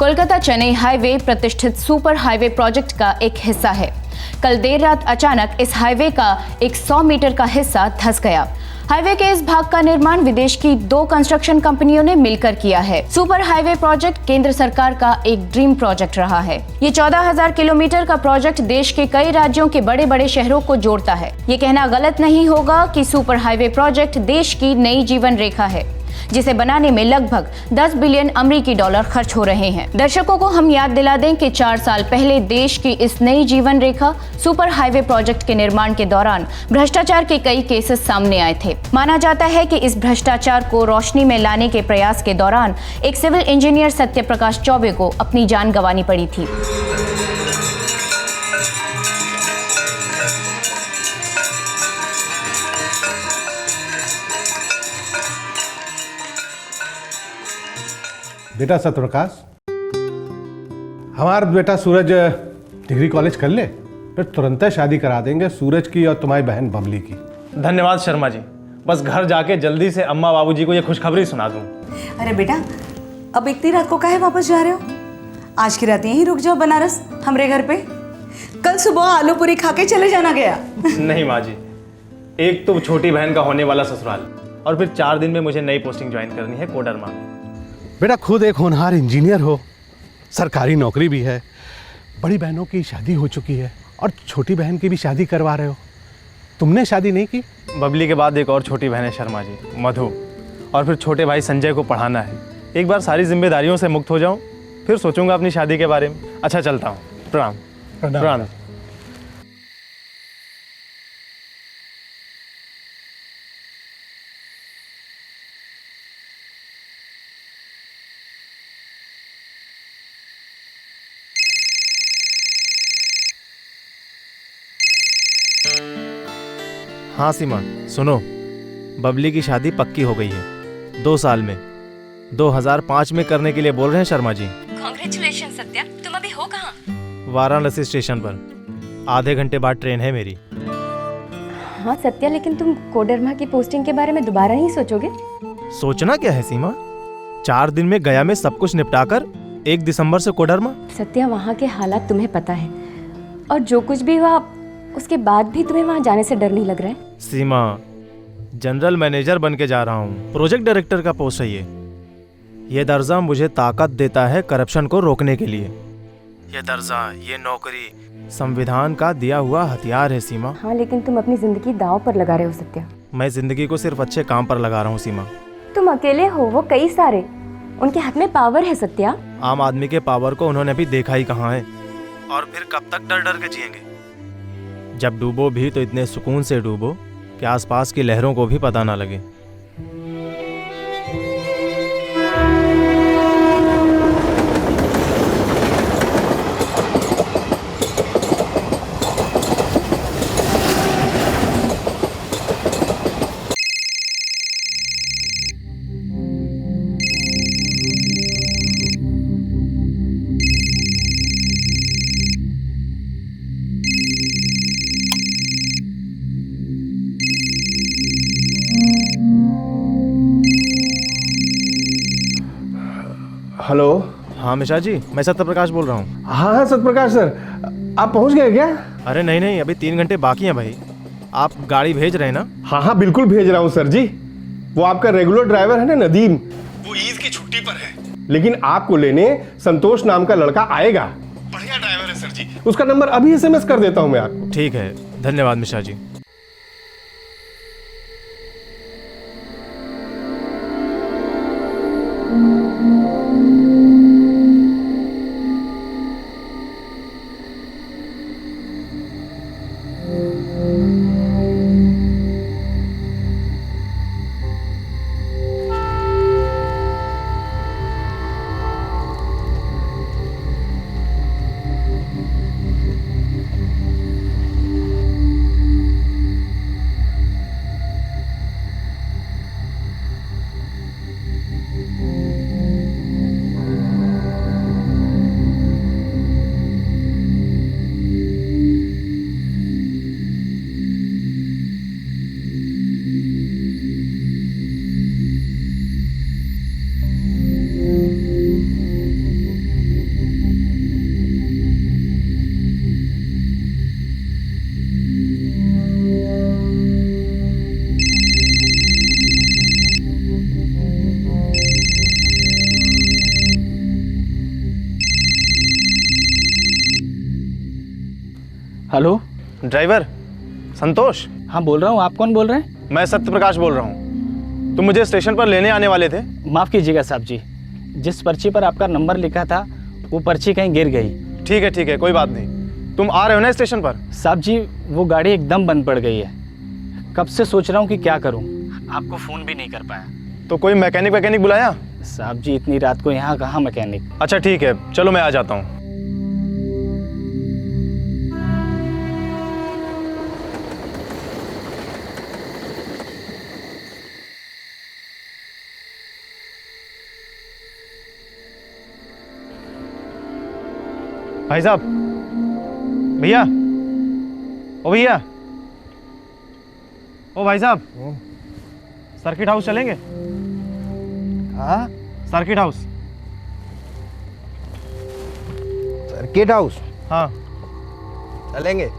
Kolkata Chennai highway प्रतिष्ठित super highway project का एक हिस्सा है। कल देर रात अचानक इस हाईवे का एक 100 मीटर का हिस्सा धंस गया। हाईवे के इस भाग का निर्माण विदेश की 2 कंस्ट्रक्शन कंपनियों ने मिलकर किया है। सुपर हाईवे प्रोजेक्ट केंद्र सरकार का एक ड्रीम प्रोजेक्ट रहा है। ये 14,000 किलोमीटर का प्रोजेक्ट देश के कई राज्यों के बड़े बड़े शहरों को जोड़ता है। ये कहना गलत नहीं होगा कि सुपर हाईवे प्रोजेक्ट देश की नई जीवन रेखा है, जिसे बनाने में लगभग 10 बिलियन अमेरिकी डॉलर खर्च हो रहे हैं। दर्शकों को हम याद दिला दें कि 4 साल पहले देश की इस नई जीवन रेखा सुपर हाईवे प्रोजेक्ट के निर्माण के दौरान भ्रष्टाचार के कई केसेस सामने आए थे। माना जाता है कि इस भ्रष्टाचार को रोशनी में लाने के प्रयास के दौरान एक सिविल इंजीनियर सत्यप्रकाश चौबे को अपनी जान गंवानी पड़ी थी। बेटा सत्यप्रकाश, हमारा बेटा सूरज डिग्री कॉलेज कर ले, फिर तुरंत शादी करा देंगे सूरज की और तुम्हारी बहन बबली की। धन्यवाद शर्मा जी, बस घर जाके जल्दी से अम्मा बाबूजी को ये खुशखबरी सुना दूं। अरे बेटा, अब इतनी रात को काहे वापस जा रहे हो? आज की रात यहीं रुक जाओ बनारस हमरे घर पे। कल सुबह आलू पूरी खा के चले जाना गया। नहीं माँ जी, एक तो छोटी बहन का होने वाला ससुराल, और फिर 4 दिन में मुझे नई पोस्टिंग ज्वाइन करनी है कोडरमा में। बेटा खुद एक होनहार इंजीनियर हो, सरकारी नौकरी भी है, बड़ी बहनों की शादी हो चुकी है और छोटी बहन की भी शादी करवा रहे हो। तुमने शादी नहीं की? बबली के बाद एक और छोटी बहन है शर्मा जी, मधु, और फिर छोटे भाई संजय को पढ़ाना है। एक बार सारी जिम्मेदारियों से मुक्त हो जाऊं, फिर सोचूंगा अपनी शादी के बारे में। अच्छा चलता हूँ, प्रणाम। प्रणाम। हाँ सीमा, सुनो, बबली की शादी पक्की हो गई है 2 साल में। 2005 में करने के लिए बोल रहे हैं शर्मा जी। कांग्रेचुलेशन सत्या, तुम अभी हो कहाँ? वाराणसी स्टेशन पर, आधे घंटे बाद ट्रेन है मेरी। हाँ सत्या, लेकिन तुम कोडरमा की पोस्टिंग के बारे में दोबारा नहीं सोचोगे? सोचना क्या है सीमा, 4 दिन में गया में सब कुछ निपटाकर 1 दिसंबर से कोडरमा। सत्या, वहाँ के हालात तुम्हें पता है, और जो कुछ भी हुआ उसके बाद भी तुम्हें वहाँ जाने से डर नहीं लग रहा है? सीमा, जनरल मैनेजर बन के जा रहा हूँ, प्रोजेक्ट डायरेक्टर का पोस्ट है ये दर्जा मुझे ताकत देता है करप्शन को रोकने के लिए। ये दर्जा, ये नौकरी संविधान का दिया हुआ हथियार है सीमा। हाँ, लेकिन तुम अपनी जिंदगी दांव पर लगा रहे हो सत्या। मैं जिंदगी को सिर्फ अच्छे काम पर लगा रहा हूँ सीमा। तुम अकेले हो, वो कई सारे, उनके हाथ में पावर है सत्या। आम आदमी के पावर को उन्होंने अभी देखा ही कहाँ है, और फिर कब तक डर डर के जिएंगे? जब डूबो भी तो इतने सुकून से डूबो कि आसपास की लहरों को भी पता ना लगे। हेलो। हाँ मिश्रा जी, मैं सत्यप्रकाश बोल रहा हूँ। हाँ सत्यप्रकाश सर, आप पहुंच गए क्या? अरे नहीं, अभी 3 घंटे बाकी हैं भाई। आप गाड़ी भेज रहे हैं ना? हाँ बिल्कुल भेज रहा हूँ सर जी। वो आपका रेगुलर ड्राइवर है ना नदीम, वो ईद की छुट्टी पर है, लेकिन आपको लेने संतोष नाम का लड़का आएगा। बढ़िया ड्राइवर है सर जी, उसका नंबर अभी SMS कर देता हूँ मैं आपको। ठीक है, धन्यवाद मिश्रा जी। ड्राइवर संतोष? हाँ बोल रहा हूँ। आप कौन बोल रहे हैं? मैं सत्य प्रकाश बोल रहा हूँ। तुम मुझे स्टेशन पर लेने आने वाले थे? माफ़ कीजिएगा साहब जी, जिस पर्ची पर आपका नंबर लिखा था वो पर्ची कहीं गिर गई। ठीक है, कोई बात नहीं। तुम आ रहे हो ना स्टेशन पर? साहब जी वो गाड़ी एकदम बंद पड़ गई है। कब से सोच रहा हूँ कि क्या करूँ, आपको फ़ोन भी नहीं कर पाया। तो कोई मैकेनिक बुलाया? साहब जी इतनी रात को यहाँ कहाँ मैकेनिक। अच्छा ठीक है, चलो मैं आ जाता हूँ। भाई साहब, भैया, ओ भैया, ओ भाई साहब, सर्किट हाउस चलेंगे? हाँ, सर्किट हाउस। सर्किट हाउस हाँ चलेंगे।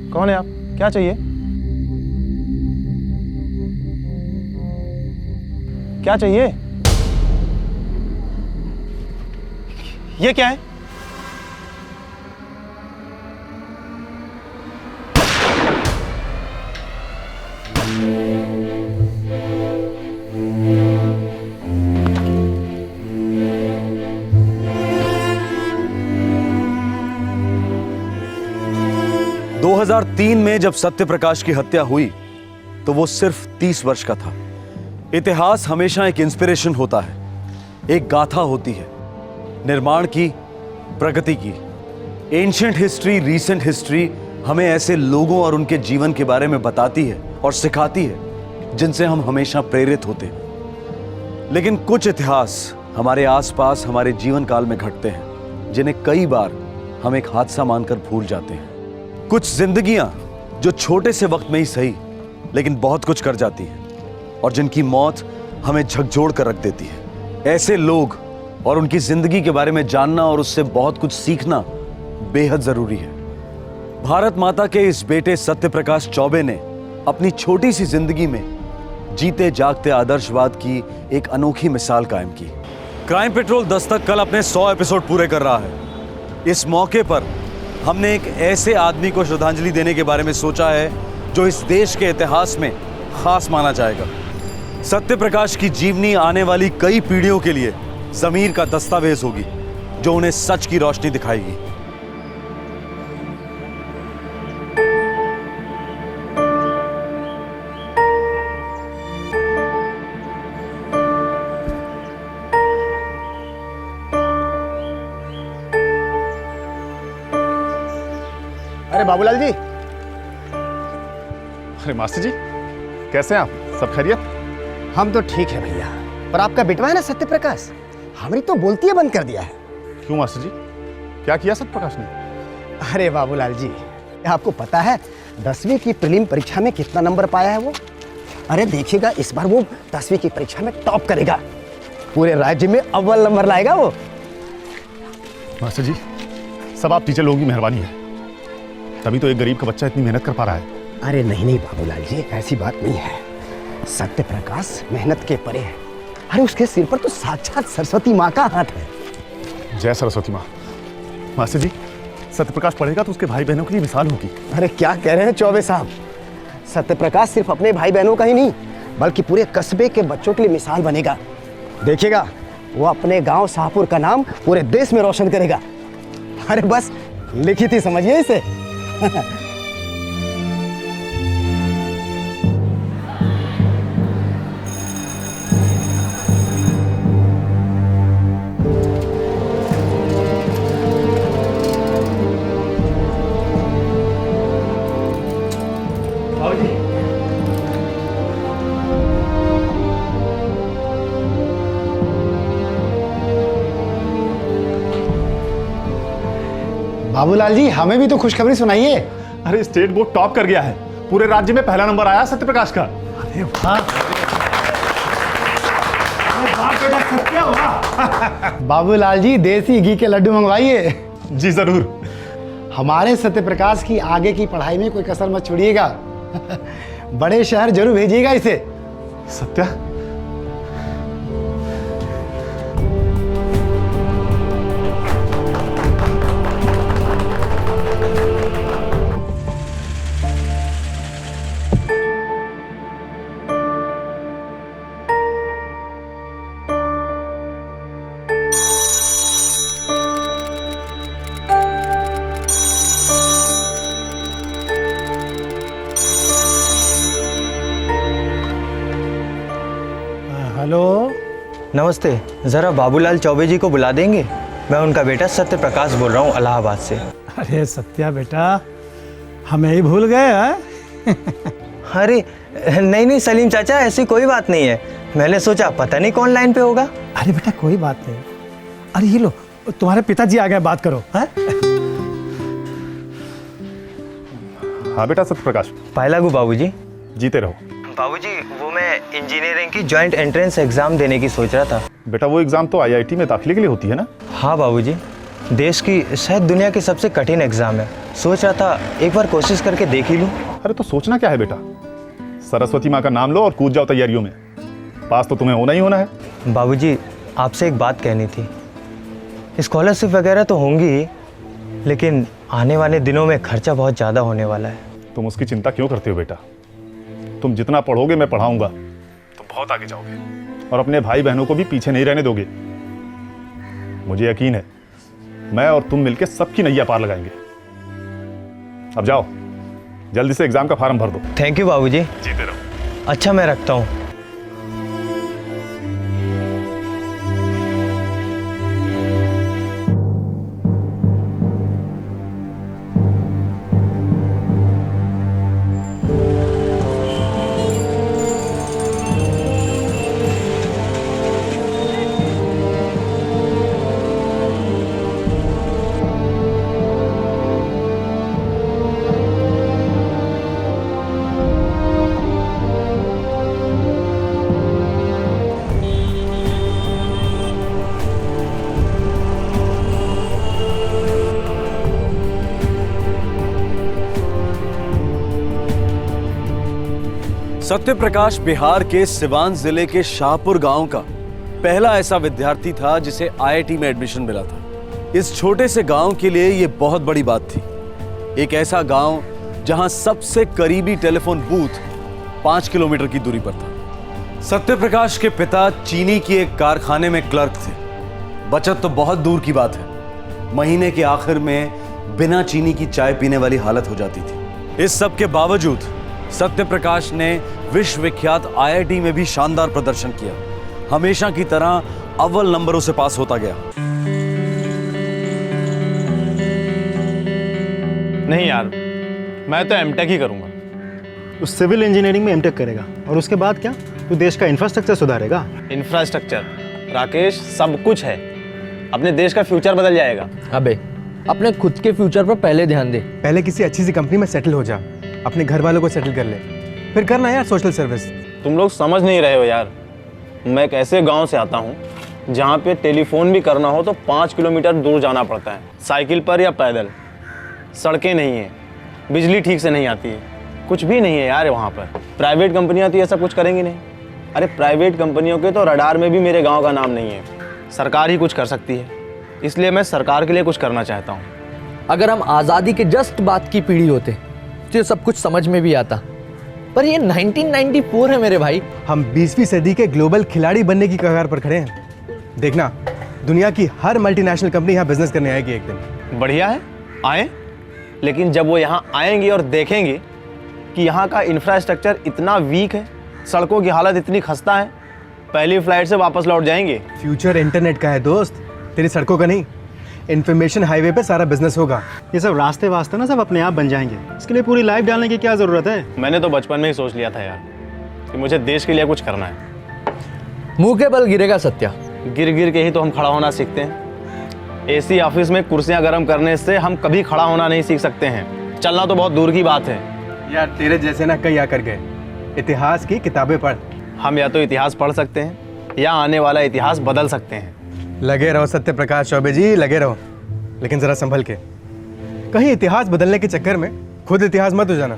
कौन है आप? क्या चाहिए? क्या चाहिए? ये क्या है? दो 2003 में जब सत्य प्रकाश की हत्या हुई तो वो सिर्फ 30 वर्ष का था। इतिहास हमेशा एक इंस्पिरेशन होता है, एक गाथा होती है निर्माण की, प्रगति की। एंशिएंट हिस्ट्री, रीसेंट हिस्ट्री हमें ऐसे लोगों और उनके जीवन के बारे में बताती है और सिखाती है जिनसे हम हमेशा प्रेरित होते हैं। लेकिन कुछ इतिहास हमारे आसपास हमारे जीवन काल में घटते हैं जिन्हें कई बार हम एक हादसा मानकर भूल जाते हैं। कुछ जिंदगियां जो छोटे से वक्त में ही सही लेकिन बहुत कुछ कर जाती हैं और जिनकी मौत हमें झकझोर कर रख देती है। ऐसे लोग और उनकी जिंदगी के बारे में जानना और उससे बहुत कुछ सीखना बेहद जरूरी है। भारत माता के इस बेटे सत्य प्रकाश चौबे ने अपनी छोटी सी जिंदगी में जीते जागते आदर्शवाद की एक अनोखी मिसाल कायम की। क्राइम पेट्रोल दस्तक कल अपने 100 एपिसोड पूरे कर रहा है। इस मौके पर हमने एक ऐसे आदमी को श्रद्धांजलि देने के बारे में सोचा है जो इस देश के इतिहास में खास माना जाएगा। सत्य प्रकाश की जीवनी आने वाली कई पीढ़ियों के लिए ज़मीर का दस्तावेज होगी जो उन्हें सच की रोशनी दिखाएगी। अरे बाबूलाल जी। अरे मास्टर जी, कैसे हैं आप? सब खैरियत? हम तो ठीक है भैया, पर आपका बेटवा है ना सत्य प्रकाश, हमारी तो बोलती है बंद कर दिया है। क्यों मास्टर जी, क्या किया सत्य प्रकाश ने? अरे बाबूलाल जी, आपको पता है 10वीं की प्रीलिम परीक्षा में कितना नंबर पाया है वो? अरे देखिएगा, इस बार वो 10वीं की परीक्षा में टॉप करेगा, पूरे राज्य में अव्वल नंबर लाएगा वो। मास्टर जी, सब आप टीचर लोगों की मेहरबानी है, तभी तो एक गरीब का बच्चा इतनी मेहनत कर पा रहा है। अरे नहीं नहीं बाबूलाल जी, ऐसी बात नहीं है। सत्य प्रकाश मेहनत के परे है। अरे उसके सिर पर तो साक्षात सरस्वती माँ का हाथ है। जय सरस्वती माँ। मास्टर जी, सत्य प्रकाश पढ़ेगा तो उसके भाई बहनों के लिए मिसाल होगी। अरे क्या कह रहे हैं चौबे साहब, सत्य प्रकाश सिर्फ अपने भाई बहनों का ही नहीं बल्कि पूरे कस्बे के बच्चों के लिए मिसाल बनेगा। देखिएगा, वो अपने गांव शाहपुर का नाम पूरे देश में रोशन करेगा। अरे बस लिखित ही समझिए इसे। बाबूलाल जी, हमें भी तो खुशखबरी सुनाइए। अरे स्टेट बोर्ड टॉप कर गया है, पूरे राज्य में पहला नंबर आया सत्य प्रकाश का। अरे वाह, बाबूलाल जी देसी घी के लड्डू मंगवाइए। जी जरूर। हमारे सत्य प्रकाश की आगे की पढ़ाई में कोई कसर मत छोड़िएगा। बड़े शहर जरूर भेजिएगा इसे। सत्या, हेलो, नमस्ते, ज़रा बाबूलाल चौबे जी को बुला देंगे? मैं उनका बेटा सत्य प्रकाश बोल रहा हूँ इलाहाबाद से। अरे सत्या बेटा, हमें ही भूल गए हैं? अरे नहीं नहीं सलीम चाचा, ऐसी कोई बात नहीं है। मैंने सोचा पता नहीं कौन लाइन पे होगा। अरे बेटा कोई बात नहीं। अरे ये लो, तुम्हारे पिताजी आ गए, बात करो। हाँ हाँ बेटा सत्य प्रकाश। पाए लागू बाबूजी। जीते रहो। बाबूजी, वो मैं इंजीनियरिंग की जॉइंट एंट्रेंस एग्जाम देने की सोच रहा था। बेटा वो एग्जाम तो आईआईटी में दाखिले के लिए होती है ना? हाँ बाबूजी, देश की शायद दुनिया की सबसे कठिन एग्जाम है। सोच रहा था एक बार कोशिश करके देख ही लूँ। अरे तो सोचना क्या है बेटा, सरस्वती माँ का नाम लो और कूद जाओ तैयारियों में। पास तो तुम्हें होना ही होना है। बाबूजी, आपसे एक बात कहनी थी। स्कॉलरशिप वगैरह तो होंगी ही, लेकिन आने वाले दिनों में खर्चा बहुत ज़्यादा होने वाला है। तुम उसकी चिंता क्यों करते हो बेटा? तुम जितना पढ़ोगे मैं पढ़ाऊंगा, तुम बहुत आगे जाओगे और अपने भाई बहनों को भी पीछे नहीं रहने दोगे। मुझे यकीन है मैं और तुम मिलकर सबकी नैया पार लगाएंगे। अब जाओ, जल्दी से एग्जाम का फॉर्म भर दो। थैंक यू बाबूजी। जीते रहो। अच्छा, मैं रखता हूँ। सत्य प्रकाश बिहार के सिवान जिले के शाहपुर गांव का पहला ऐसा विद्यार्थी था जिसे आईआईटी में एडमिशन मिला था। इस छोटे से गांव के लिए यह बहुत बड़ी बात थी। एक ऐसा गांव जहां सबसे करीबी टेलीफोन बूथ 5 किलोमीटर की दूरी पर था। सत्य प्रकाश के पिता चीनी की एक कारखाने में क्लर्क थे। बचत तो बहुत दूर की बात है, महीने के आखिर में बिना चीनी की चाय पीने वाली हालत हो जाती थी। इस सब के बावजूद सत्य प्रकाश ने विश्व विख्यात आईआईटी में भी शानदार प्रदर्शन किया। हमेशा की तरह अव्वल नंबरों से पास होता गया। नहीं यार, मैं तो एमटेक ही करूंगा। तू सिविल इंजीनियरिंग में एमटेक करेगा और उसके बाद क्या? तू देश का इंफ्रास्ट्रक्चर सुधारेगा। इंफ्रास्ट्रक्चर राकेश सब कुछ है, अपने देश का फ्यूचर बदल जाएगा। अबे अपने खुद के फ्यूचर पर पहले ध्यान दे। पहले किसी अच्छी सी कंपनी में सेटल हो जा, अपने घर वालों को सेटल कर ले, फिर करना यार सोशल सर्विस। तुम लोग समझ नहीं रहे हो यार। मैं एक ऐसे गांव से आता हूं जहां पे टेलीफोन भी करना हो तो 5 किलोमीटर दूर जाना पड़ता है, साइकिल पर या पैदल। सड़कें नहीं है, बिजली ठीक से नहीं आती है, कुछ भी नहीं है यार वहाँ पर। प्राइवेट कंपनियाँ तो ये सब कुछ करेंगी नहीं। अरे प्राइवेट कंपनियों के तो रडार में भी मेरे गाँव का नाम नहीं है। सरकार ही कुछ कर सकती है, इसलिए मैं सरकार के लिए कुछ करना चाहता हूँ। अगर हम आज़ादी के जस्ट बाद की पीढ़ी होते तो ये सब कुछ समझ में भी आता, पर ये 1994 है मेरे भाई। हम 20वीं सदी के ग्लोबल खिलाड़ी बनने की कगार पर खड़े हैं। देखना, दुनिया की हर मल्टीनेशनल कंपनी यहाँ बिजनेस करने आएगी एक दिन। बढ़िया है, आए, लेकिन जब वो यहाँ आएंगे और देखेंगे कि यहाँ का इंफ्रास्ट्रक्चर इतना वीक है, सड़कों की हालत इतनी खस्ता है, पहली फ्लाइट से वापस लौट जाएंगे। फ्यूचर इंटरनेट का है दोस्त, तेरी सड़कों का नहीं। इन्फॉर्मेशन हाईवे पे सारा बिजनेस होगा। ये सब रास्ते वास्ते ना सब अपने आप बन जाएंगे, इसके लिए पूरी लाइफ डालने की क्या जरूरत है। मैंने तो बचपन में ही सोच लिया था यार कि मुझे देश के लिए कुछ करना है। मुंह के बल गिरेगा सत्या। गिर गिर के ही तो हम खड़ा होना सीखते हैं। एसी ऑफिस में कुर्सियां गर्म करने से हम कभी खड़ा होना नहीं सीख सकते हैं, चलना तो बहुत दूर की बात है। यार तेरे जैसे ना कई आकर गए, इतिहास की किताबें पढ़। हम या तो इतिहास पढ़ सकते हैं या आने वाला इतिहास बदल सकते हैं। लगे रहो सत्य प्रकाश चौबे जी, लगे रहो, लेकिन जरा संभल के। कहीं इतिहास बदलने के चक्कर में खुद इतिहास मत हो जाना।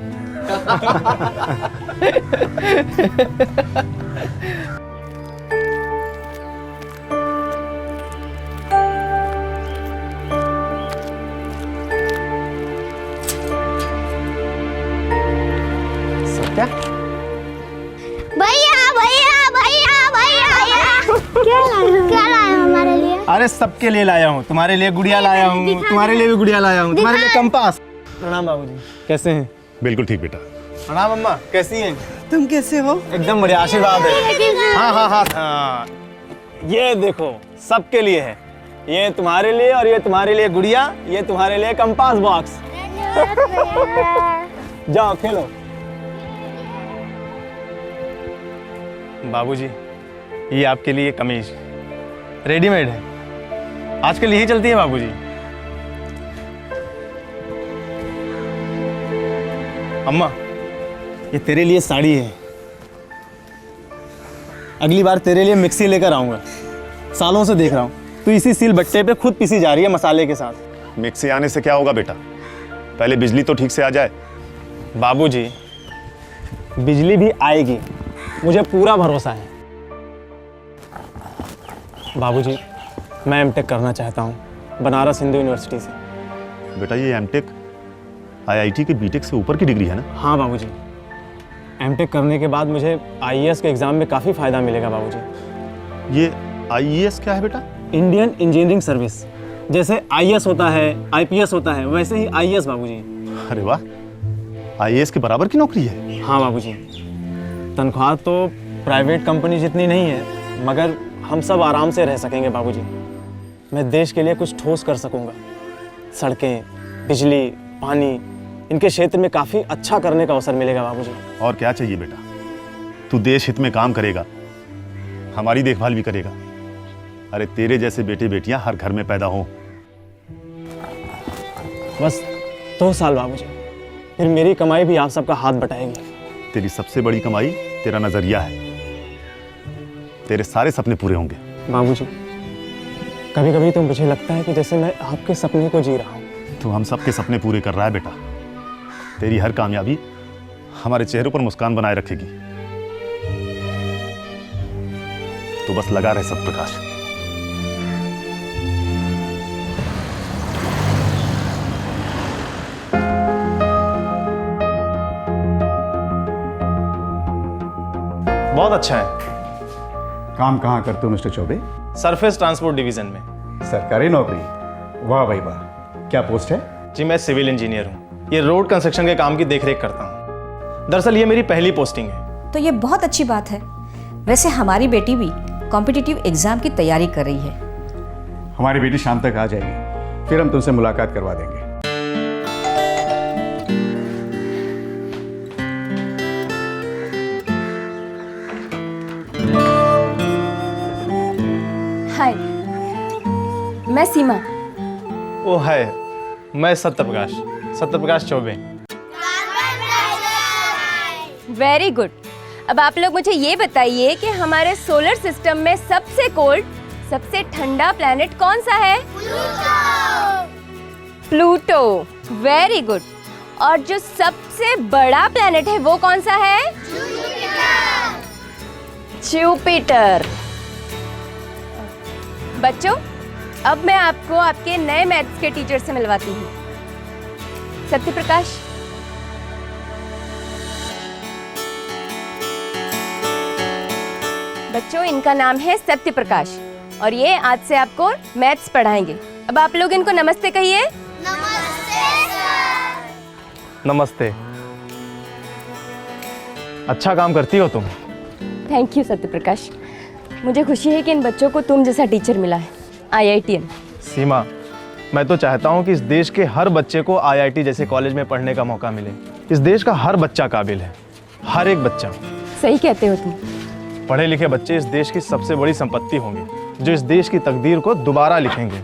सत्या, भैया भैया भैया भैया क्या लाए हो हमारे लिए? अरे सबके लिए लाया हूँ, तुम्हारे लिए गुड़िया लाया हूँ, तुम्हारे लिए भी गुड़िया लाया हूँ, तुम्हारे लिए कंपास। प्रणाम बाबूजी, कैसे हैं? बिल्कुल ठीक बेटा। प्रणाम अम्मा, कैसी हैं? तुम कैसे हो? एकदम बढ़िया, आशीर्वाद है। हाँ हाँ हाँ हाँ, ये देखो सबके लिए है, ये तुम्हारे लिए और ये तुम्हारे लिए गुड़िया, ये तुम्हारे लिए कंपास बॉक्स। जाओ खेलो। बाबूजी, ये आपके लिए कमीज रेडीमेड है, आजकल यही चलती है बाबूजी। अम्मा, ये तेरे लिए साड़ी है, अगली बार तेरे लिए मिक्सी लेकर आऊंगा। सालों से देख रहा हूँ तू इसी सिल बट्टे पे खुद पिसी जा रही है मसाले के साथ। मिक्सी आने से क्या होगा बेटा, पहले बिजली तो ठीक से आ जाए। बाबूजी, बिजली भी आएगी, मुझे पूरा भरोसा है। बाबूजी, मैं एमटेक करना चाहता हूँ बनारस हिंदू यूनिवर्सिटी से। बेटा ये एमटेक आईआईटी के बीटेक से ऊपर की डिग्री है ना? हाँ बाबूजी, एमटेक करने के बाद मुझे आईएएस के एग्ज़ाम में काफ़ी फ़ायदा मिलेगा बाबूजी। ये आईएएस क्या है बेटा? Indian engineering service. जैसे आईएएस होता है, आईपीएस होता है, वैसे ही आईएएस बाबूजी। अरे वाह, आईएएस के बराबर की नौकरी है। हाँ बाबूजी, तनख्वाह तो प्राइवेट कंपनी जितनी नहीं है, मगर हम सब आराम से रह सकेंगे बाबूजी। मैं देश के लिए कुछ ठोस कर सकूंगा। सड़कें, बिजली, पानी, इनके क्षेत्र में काफ़ी अच्छा करने का अवसर मिलेगा बाबूजी। और क्या चाहिए बेटा, तू देश हित में काम करेगा, हमारी देखभाल भी करेगा। अरे तेरे जैसे बेटे बेटियां हर घर में पैदा हों। बस 2 साल बाबूजी, फिर मेरी कमाई भी आप सबका हाथ बटाएगी। तेरी सबसे बड़ी कमाई तेरा नजरिया है, तेरे सारे सपने पूरे होंगे। बाबूजी, कभी कभी तो मुझे लगता है कि जैसे मैं आपके सपने को जी रहा हूँ। तू हम सबके सपने पूरे कर रहा है बेटा। तेरी हर कामयाबी हमारे चेहरों पर मुस्कान बनाए रखेगी। तू बस लगा रहे सत्यप्रकाश। बहुत अच्छा है। काम कहाँ करते हो mister Choubey? Surface transport division में। सरकारी नौकरी? वाह भाई वाह, क्या पोस्ट है? जी मैं सिविल इंजीनियर हूँ, ये रोड कंस्ट्रक्शन के काम की देखरेख करता हूँ। दरअसल ये मेरी पहली पोस्टिंग है। तो ये बहुत अच्छी बात है। वैसे हमारी बेटी भी कॉम्पिटिटिव एग्जाम की तैयारी कर रही है। हमारी बेटी शाम तक आ जाएगी, फिर हम तुमसे मुलाकात करवा देंगे। हाय, मैं सीमा। ओ है, मैं सत्यप्रकाश चौबे। Very good. अब आप लोग मुझे ये बताइए कि हमारे सोलर सिस्टम में सबसे कोल्ड, सबसे ठंडा प्लैनेट कौन सा है? प्लूटो। Very good. और जो सबसे बड़ा प्लैनेट है वो कौन सा है? जुपिटर। बच्चों, अब मैं आपको आपके नए मैथ्स के टीचर से मिलवाती हूँ। सत्यप्रकाश। बच्चों, इनका नाम है सत्यप्रकाश और ये आज से आपको मैथ्स पढ़ाएंगे। अब आप लोग इनको नमस्ते कहिए। नमस्ते। अच्छा काम करती हो तुम। Thank you Satyaprakash. मुझे खुशी है कि इन बच्चों को तुम जैसा टीचर मिला है, IITian। सीमा, मैं तो चाहता हूँ कि इस देश के हर बच्चे को IIT जैसे कॉलेज में पढ़ने का मौका मिले। इस देश का हर बच्चा काबिल है, हर एक बच्चा। सही कहते हो तुम। पढ़े लिखे बच्चे इस देश की सबसे बड़ी संपत्ति होंगे, जो इस देश की तकदीर को दोबारा लिखेंगे।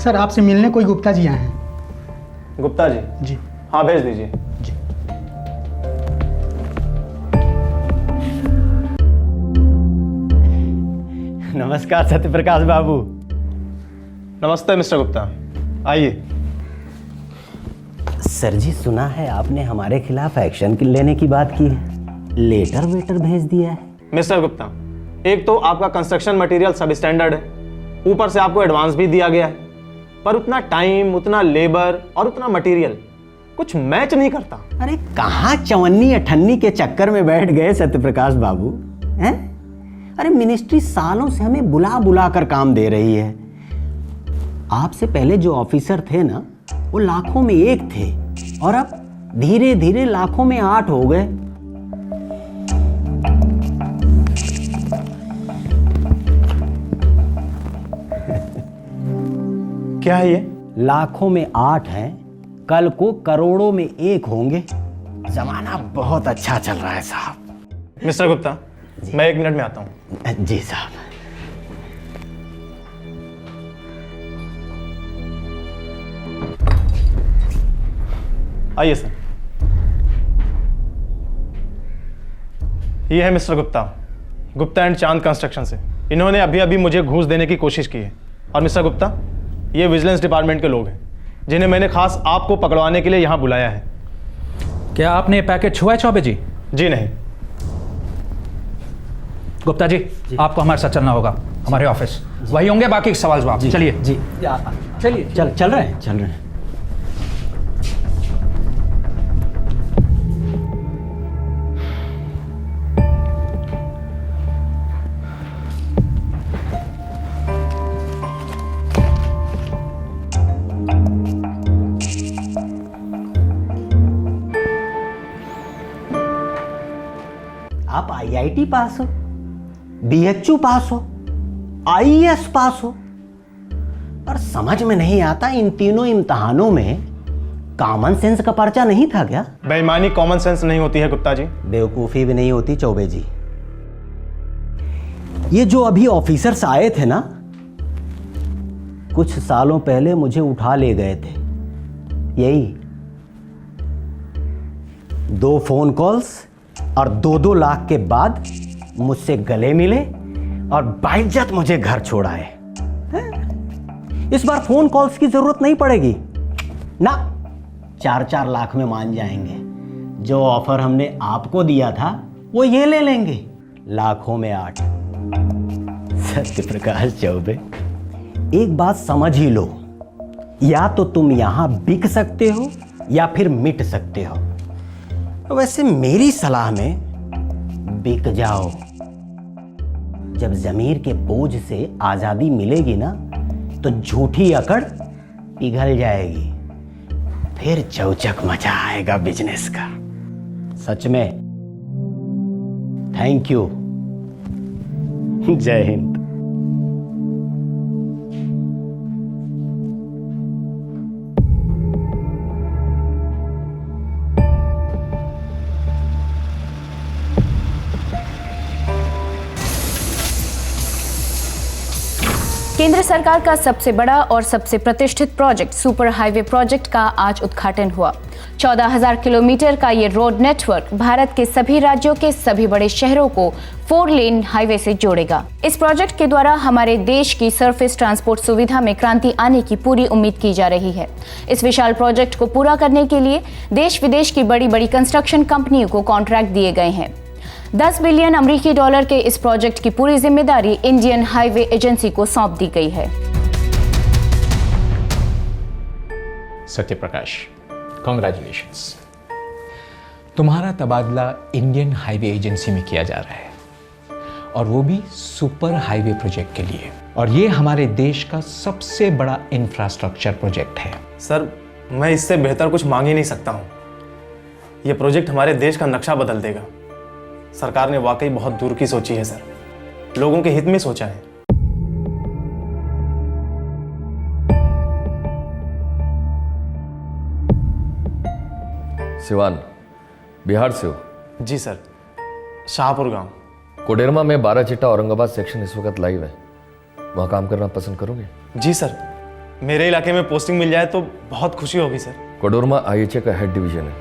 सर आपसे मिलने कोई गुप्ता जी आए हैं। गुप्ता जी? जी। हाँ भेज दीजिए। नमस्कार सत्यप्रकाश बाबू। नमस्ते मिस्टर गुप्ता, आइए। सर जी सुना है आपने हमारे खिलाफ एक्शन लेने की बात की है, लेटर वेटर भेज दिया है। मिस्टर गुप्ता, एक तो आपका कंस्ट्रक्शन मटेरियल सब स्टैंडर्ड है, ऊपर से आपको एडवांस भी दिया गया है, पर उतना टाइम, उतना लेबर और उतना मटेरियल कुछ मैच नहीं करता। अरे कहाँ चवन्नी अठन्नी के चक्कर में बैठ गए सत्यप्रकाश बाबू हैं? अरे मिनिस्ट्री सालों से हमें बुला बुला कर काम दे रही है। आपसे पहले जो ऑफिसर थे ना, वो लाखों में एक थे और अब धीरे धीरे लाखों में 8 हो गए। क्या है ये? लाखों में 8 हैं, कल को करोड़ों में 1 होंगे। जमाना बहुत अच्छा चल रहा है साहब। मिस्टर गुप्ता, मैं 1 मिनट में आता हूँ। जी साहब। आइए सर। ये है मिस्टर गुप्ता, गुप्ता एंड चांद कंस्ट्रक्शन से। इन्होंने अभी अभी मुझे घूस देने की कोशिश की है। और मिस्टर गुप्ता, ये विजिलेंस डिपार्टमेंट के लोग हैं जिन्हें मैंने खास आपको पकड़वाने के लिए यहाँ बुलाया है। क्या आपने पैकेट छुआ है चौबे जी? जी नहीं। गुप्ता जी, आपको हमारे साथ चलना होगा, हमारे ऑफिस वही होंगे, बाकी के सवाल जवाब। चलिए जी, चलिए। चल रहे हैं। आप IIT पास हो, BHU पास हो, IAS पास हो, और समझ में नहीं आता इन तीनों इम्तहानों में कॉमन सेंस का पर्चा नहीं था क्या? बेईमानी कॉमन सेंस नहीं होती है गुप्ता जी। बेवकूफी भी नहीं होती चौबे जी। ये जो अभी ऑफिसर्स आए थे ना, कुछ सालों पहले मुझे उठा ले गए थे। यही 2 फोन कॉल्स और 2-2 लाख के बाद मुझसे गले मिले और बाइज्जत मुझे घर छोड़ाए। इस बार फोन कॉल्स की जरूरत नहीं पड़ेगी ना, 4-4 लाख में मान जाएंगे। जो ऑफर हमने आपको दिया था वो ये ले लेंगे, लाखों में 8। सत्यप्रकाश चौबे, एक बात समझ ही लो, या तो तुम यहां बिक सकते हो या फिर मिट सकते हो। वैसे मेरी सलाह में बिक जाओ। जब जमीर के बोझ से आजादी मिलेगी ना, तो झूठी अकड़ पिघल जाएगी, फिर चौचक मचा आएगा बिजनेस का। सच में थैंक यू। जय हिंद। केंद्र सरकार का सबसे बड़ा और सबसे प्रतिष्ठित प्रोजेक्ट सुपर हाईवे प्रोजेक्ट का आज उद्घाटन हुआ। 14,000 किलोमीटर का ये रोड नेटवर्क भारत के सभी राज्यों के सभी बड़े शहरों को 4 लेन हाईवे से जोड़ेगा। इस प्रोजेक्ट के द्वारा हमारे देश की सरफेस ट्रांसपोर्ट सुविधा में क्रांति आने की पूरी उम्मीद की जा रही है। इस विशाल प्रोजेक्ट को पूरा करने के लिए देश विदेश की बड़ी बड़ी कंस्ट्रक्शन कंपनियों को कॉन्ट्रैक्ट दिए गए हैं। 10 बिलियन अमेरिकी डॉलर के इस प्रोजेक्ट की पूरी जिम्मेदारी इंडियन हाईवे एजेंसी को सौंप दी गई है। सत्यप्रकाश, कॉन्ग्रेचुलेशंस। तुम्हारा तबादला इंडियन हाईवे एजेंसी में किया जा रहा है, और वो भी सुपर हाईवे प्रोजेक्ट के लिए। और ये हमारे देश का सबसे बड़ा इंफ्रास्ट्रक्चर प्रोजेक्ट है। सर, मैं इससे बेहतर कुछ मांग ही नहीं सकता हूँ। ये प्रोजेक्ट हमारे देश का नक्शा बदल देगा। सरकार ने वाकई बहुत दूर की सोची है सर, लोगों के हित में सोचा है। सिवान, बिहार से हो? जी सर, शाहपुर गांव। कोडरमा में 12 चिट्टा औरंगाबाद सेक्शन इस वक्त लाइव है, वहाँ काम करना पसंद करोगे? जी सर, मेरे इलाके में पोस्टिंग मिल जाए तो बहुत खुशी होगी सर। कोडरमा आईएचए का हेड डिवीजन है।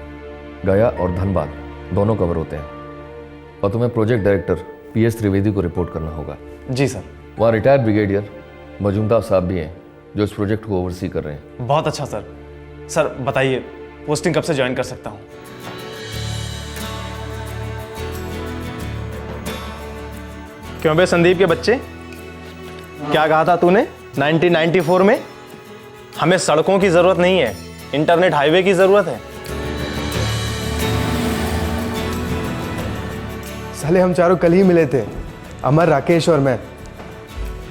गया और धनबाद दोनों कवर होते हैं। और तुम्हें प्रोजेक्ट डायरेक्टर PS त्रिवेदी को रिपोर्ट करना होगा। जी सर। वहाँ रिटायर्ड ब्रिगेडियर मजूमदार साहब भी हैं जो इस प्रोजेक्ट को ओवरसी कर रहे हैं। बहुत अच्छा सर। सर बताइए पोस्टिंग कब से ज्वाइन कर सकता हूँ? क्यों बे संदीप के बच्चे, क्या कहा था तूने 1994 में? हमें सड़कों की जरूरत नहीं है, इंटरनेट हाईवे की जरूरत है। साले हम चारों कल ही मिले थे, अमर, राकेश और मैं।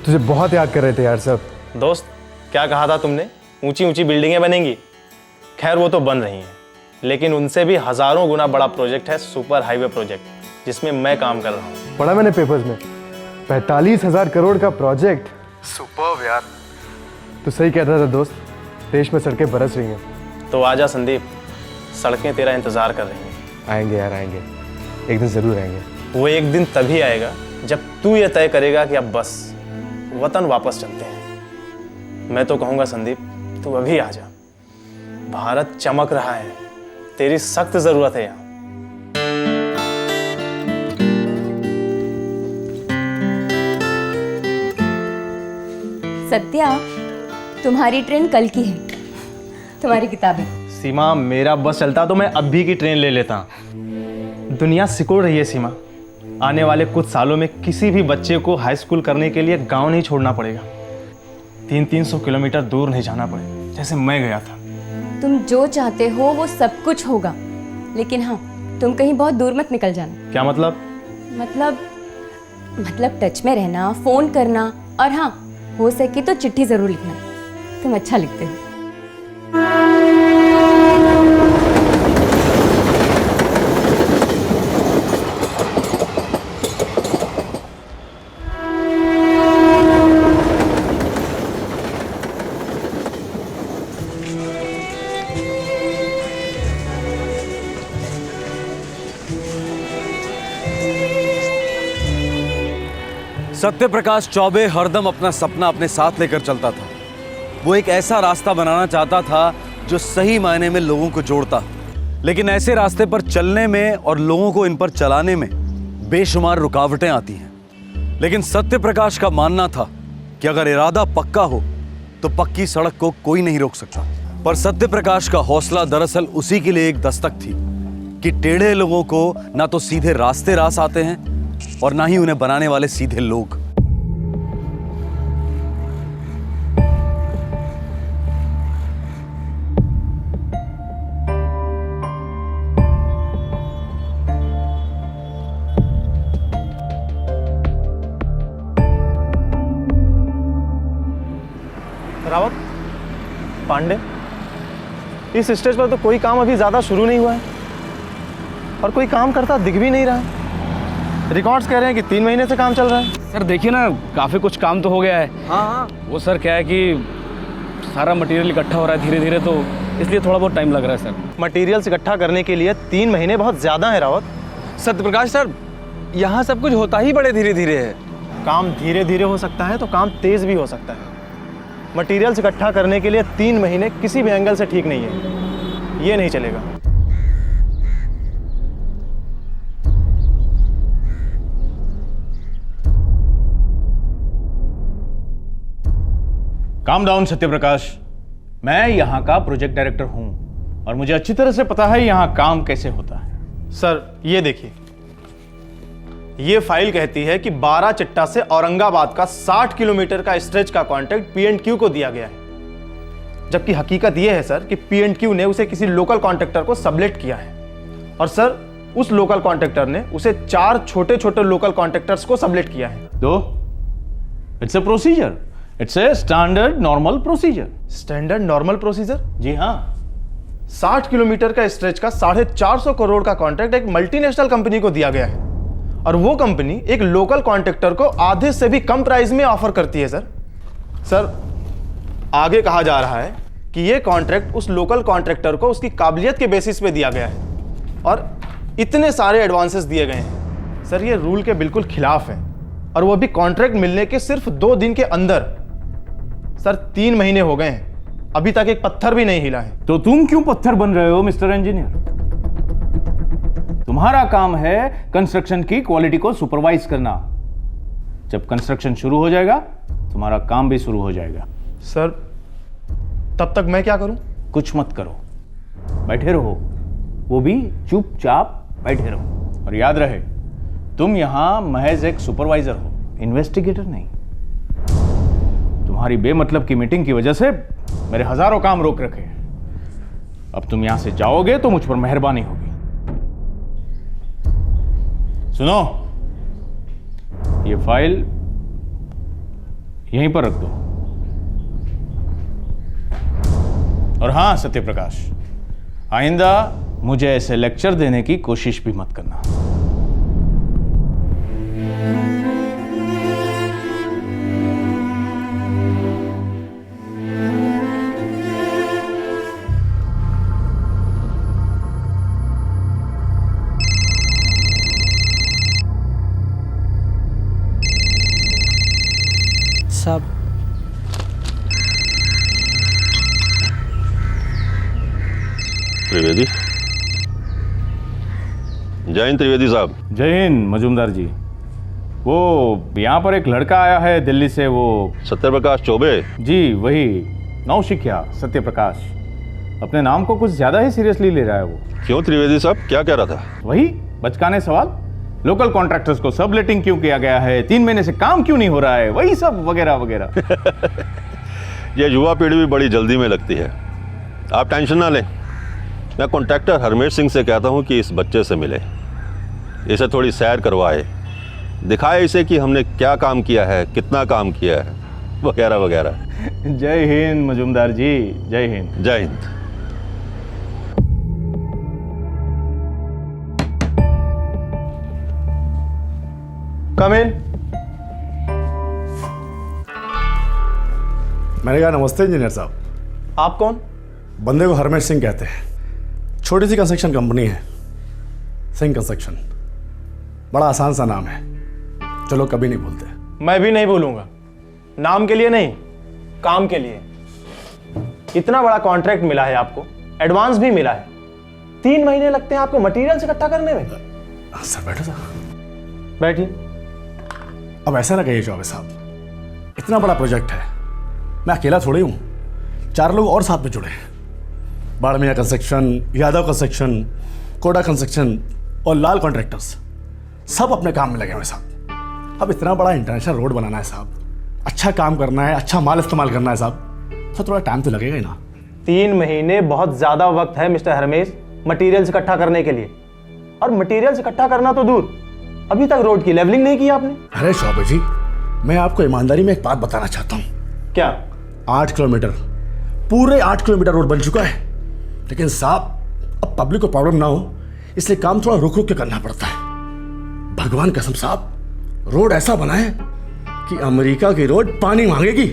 तुझे बहुत याद कर रहे थे यार सब। दोस्त क्या कहा था तुमने? ऊंची ऊंची बिल्डिंगें बनेंगी। खैर वो तो बन रही हैं, लेकिन उनसे भी हजारों गुना बड़ा प्रोजेक्ट है सुपर हाईवे प्रोजेक्ट, जिसमें मैं काम कर रहा हूँ। पढ़ा मैंने पेपर्स में, 45,000 करोड़ का प्रोजेक्ट। सुपर्ब यार। तो सही कह रहा था दोस्त, देश में सड़कें बरस रही हैं। तो आजा संदीप, सड़कें तेरा इंतजार कर रही हैं। आएंगे यार आएंगे, एक दिन जरूर आएंगे। वो एक दिन तभी आएगा जब तू ये तय करेगा कि अब बस वतन वापस चलते हैं। मैं तो कहूँगा संदीप तू अभी आ जा, भारत चमक रहा है, तेरी सख्त जरूरत है यहाँ। सत्या, तुम्हारी ट्रेन कल की है, तुम्हारी किताबें। सीमा, मेरा बस चलता तो मैं अभी की ट्रेन ले लेता। दुनिया सिकुड़ रही है सीमा, आने वाले कुछ सालों में किसी भी बच्चे को हाई स्कूल करने के लिए गांव नहीं छोड़ना पड़ेगा, 300-300 किलोमीटर दूर नहीं जाना पड़ेगा, जैसे मैं गया था। तुम जो चाहते हो वो सब कुछ होगा, लेकिन हाँ, तुम कहीं बहुत दूर मत निकल जाना। क्या मतलब? मतलब टच में रहना, फोन करना, और हाँ, हो सके तो चिट्ठी जरूर लिखना। तुम अच्छा लिखते हो। सत्य प्रकाश चौबे हरदम अपना सपना अपने साथ लेकर चलता था। वो एक ऐसा रास्ता बनाना चाहता था जो सही मायने में लोगों को जोड़ता, लेकिन ऐसे रास्ते पर चलने में और लोगों को इन पर चलाने में बेशुमार रुकावटें आती हैं। लेकिन सत्य प्रकाश का मानना था कि अगर इरादा पक्का हो तो पक्की सड़क को कोई नहीं रोक सकता। पर सत्य प्रकाश का हौसला दरअसल उसी के लिए एक दस्तक थी कि टेढ़े लोगों को ना तो सीधे रास्ते रास आते हैं और ना ही उन्हें बनाने वाले सीधे लोग। रावत, पांडे, इस स्टेज पर तो कोई काम अभी ज्यादा शुरू नहीं हुआ है और कोई काम करता दिख भी नहीं रहा है। रिकॉर्ड्स कह रहे हैं कि 3 महीने से काम चल रहा है। सर देखिए ना, काफ़ी कुछ काम तो हो गया है। हाँ, वो सर क्या है कि सारा मटेरियल इकट्ठा हो रहा है धीरे धीरे, तो इसलिए थोड़ा बहुत टाइम लग रहा है सर। मटेरियल्स इकट्ठा करने के लिए 3 महीने बहुत ज़्यादा है रावत। सत्यप्रकाश सर, यहाँ सब कुछ होता ही बड़े धीरे धीरे है। काम धीरे धीरे हो सकता है तो काम तेज़ भी हो सकता है। मटेरियल्स इकट्ठा करने के लिए 3 महीने किसी भी एंगल से ठीक नहीं है, ये नहीं चलेगा। काम डाउन सत्यप्रकाश, मैं यहाँ का प्रोजेक्ट डायरेक्टर हूँ और मुझे अच्छी तरह से पता है यहाँ काम कैसे होता है। सर ये देखिए, ये फाइल कहती है कि 12 चिट्टा से औरंगाबाद का 60 किलोमीटर का स्ट्रेच का कॉन्ट्रैक्ट P&Q को दिया गया है, जबकि हकीकत ये है सर कि P&Q ने उसे किसी लोकल कॉन्ट्रैक्टर को सबलेट किया है और सर उस लोकल कॉन्ट्रैक्टर ने उसे 4 छोटे छोटे लोकल कॉन्ट्रैक्टर्स को सबलेट किया है। तो it's a procedure, it's a standard normal procedure. Standard normal procedure? जी हाँ। 60 किलोमीटर का स्ट्रेच का 450 करोड़ का कॉन्ट्रैक्ट एक मल्टीनेशनल कंपनी को दिया गया है और वो कंपनी एक लोकल कॉन्ट्रैक्टर को आधे से भी कम प्राइस में ऑफर करती है। सर आगे कहा जा रहा है कि ये कॉन्ट्रैक्ट उस लोकल कॉन्ट्रैक्टर को उसकी काबिलियत के बेसिस पे दिया गया है और इतने सारे एडवांसेस दिए गए हैं। सर ये रूल के बिल्कुल खिलाफ है और वो भी कॉन्ट्रैक्ट मिलने के सिर्फ 2 दिन के अंदर। सर 3 महीने हो गए हैं, अभी तक एक पत्थर भी नहीं हिला है। तो तुम क्यों पत्थर बन रहे हो मिस्टर इंजीनियर? तुम्हारा काम है कंस्ट्रक्शन की क्वालिटी को सुपरवाइज करना। जब कंस्ट्रक्शन शुरू हो जाएगा तुम्हारा काम भी शुरू हो जाएगा। सर तब तक मैं क्या करूं? कुछ मत करो, बैठे रहो, वो भी चुपचाप बैठे रहो। और याद रहे, तुम यहां महज एक सुपरवाइजर हो, इन्वेस्टिगेटर नहीं। तुम्हारी बेमतलब की मीटिंग की वजह से मेरे हजारों काम रोक रखे। अब तुम यहां से जाओगे तो मुझ पर मेहरबानी होगी। सुनो, ये फाइल यहीं पर रख दो। और हां सत्यप्रकाश, आइंदा मुझे ऐसे लेक्चर देने की कोशिश भी मत करना। सब त्रिवेदी, जय हिंद त्रिवेदी साहब। जय हिंद मजूमदार जी। वो यहाँ पर एक लड़का आया है दिल्ली से, वो सत्यप्रकाश चौबे जी, वही नौशिखिया सत्यप्रकाश। अपने नाम को कुछ ज्यादा ही सीरियसली ले रहा है वो। क्यों त्रिवेदी साहब, क्या कह रहा था? वही बचकाने सवाल, लोकल कॉन्ट्रैक्टर्स को सबलेटिंग क्यों किया गया है, 3 महीने से काम क्यों नहीं हो रहा है, वही सब वगैरह वगैरह। ये युवा पीढ़ी भी बड़ी जल्दी में लगती है। आप टेंशन ना लें, मैं कॉन्ट्रैक्टर हरमेश सिंह से कहता हूं कि इस बच्चे से मिले, इसे थोड़ी सैर करवाए, दिखाए इसे कि हमने क्या काम किया है, कितना काम किया है, वगैरह वगैरह। जय हिंद मजूमदार जी, जय हिंद। जय हिंद। कम इन। मैंने कहा नमस्ते इंजीनियर साहब। आप कौन? बंदे को हरमेश सिंह कहते हैं, छोटी सी कंस्ट्रक्शन कंपनी है, सिंह कंस्ट्रक्शन। बड़ा आसान सा नाम है, चलो कभी नहीं भूलते। मैं भी नहीं भूलूंगा, नाम के लिए नहीं, काम के लिए। इतना बड़ा कॉन्ट्रैक्ट मिला है आपको, एडवांस भी मिला है, 3 महीने लगते हैं आपको मटेरियल इकट्ठा करने में। सर बैठो सर। बैठिए। अब ऐसा ना कहिए चौबे साहब, इतना बड़ा प्रोजेक्ट है, मैं अकेला थोड़ी हूँ, 4 लोग और साथ में जुड़े हैं। बाड़मिया कंस्ट्रक्शन, यादव कंस्ट्रक्शन, कोडा कंस्ट्रक्शन और लाल कॉन्ट्रैक्टर्स सब अपने काम में लगे हुए साहब। अब इतना बड़ा इंटरनेशनल रोड बनाना है साहब, अच्छा काम करना है, अच्छा माल इस्तेमाल करना है साहब, तो थोड़ा टाइम तो लगेगा ही ना। 3 महीने बहुत ज्यादा वक्त है मिस्टर हरमेश मटेरियल्स इकट्ठा करने के लिए। और मटेरियल्स इकट्ठा करना तो दूर, अभी तक रोड की लेवलिंग नहीं की आपने। अरे शौबे जी, मैं आपको ईमानदारी में एक बात बताना चाहता हूँ। क्या? 8 किलोमीटर, पूरे 8 किलोमीटर रोड बन चुका है, लेकिन साहब अब पब्लिक को प्रॉब्लम ना हो इसलिए काम थोड़ा रुक रुक के करना पड़ता है। भगवान कसम साहब, रोड ऐसा बना है कि अमेरिका की रोड पानी मांगेगी।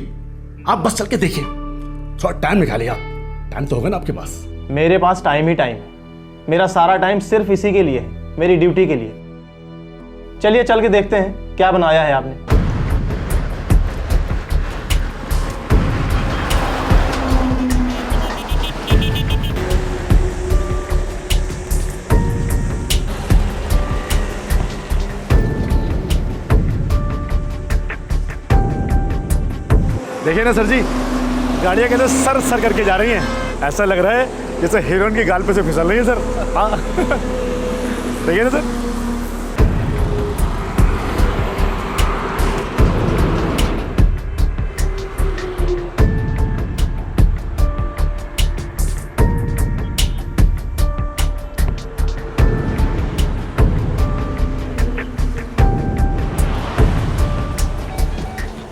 आप बस चल के देखिए, थोड़ा टाइम निकालिए आप, टाइम तो होगा ना आपके पास। मेरे पास टाइम ही टाइम है, मेरा सारा टाइम सिर्फ इसी के लिए है, मेरी ड्यूटी के लिए। चलिए चल के देखते हैं क्या बनाया है आपने। देखिए ना सर जी, गाड़ियाँ कहते सर सर करके जा रही हैं, ऐसा लग रहा है जैसे हीरोइन की गाल पे से फिसल रही है सर। हाँ देखिए ना सर।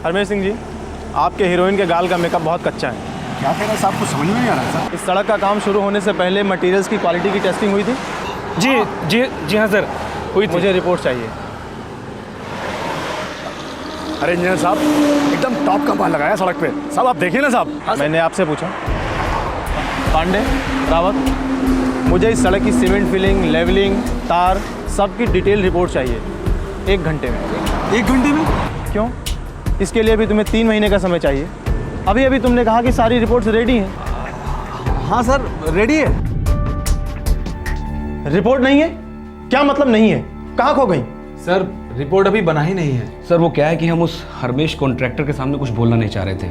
हरमेश सिंह जी, आपके हीरोइन के गाल का मेकअप बहुत कच्चा है। क्या कह रहे हैं साहब, कुछ समझ में नहीं आ रहा है सर। इस सड़क का काम शुरू होने से पहले मटेरियल्स की क्वालिटी की टेस्टिंग हुई थी? जी हाँ सर, हुई थी। मुझे रिपोर्ट चाहिए। अरे इंजीनियर साहब, एकदम टॉप का माल लगाया सड़क पे साहब, आप देखिए ना साहब। मैंने आपसे पूछा, पांडे, रावत, मुझे इस सड़क की सीमेंट फिलिंग, लेवलिंग, तार, सब की डिटेल रिपोर्ट चाहिए 1 घंटे में। 1 घंटे में? क्यों? इसके लिए भी तुम्हें 3 महीने का समय चाहिए। अभी अभी तुमने कहा कि सारी रिपोर्ट्स रेडी हैं। हाँ सर, रेडी है। रिपोर्ट नहीं है? क्या मतलब नहीं है? कहाँ खो गई? सर रिपोर्ट अभी बना ही नहीं है। सर वो क्या है कि हम उस हरमेश कॉन्ट्रैक्टर के सामने कुछ बोलना नहीं चाह रहे थे।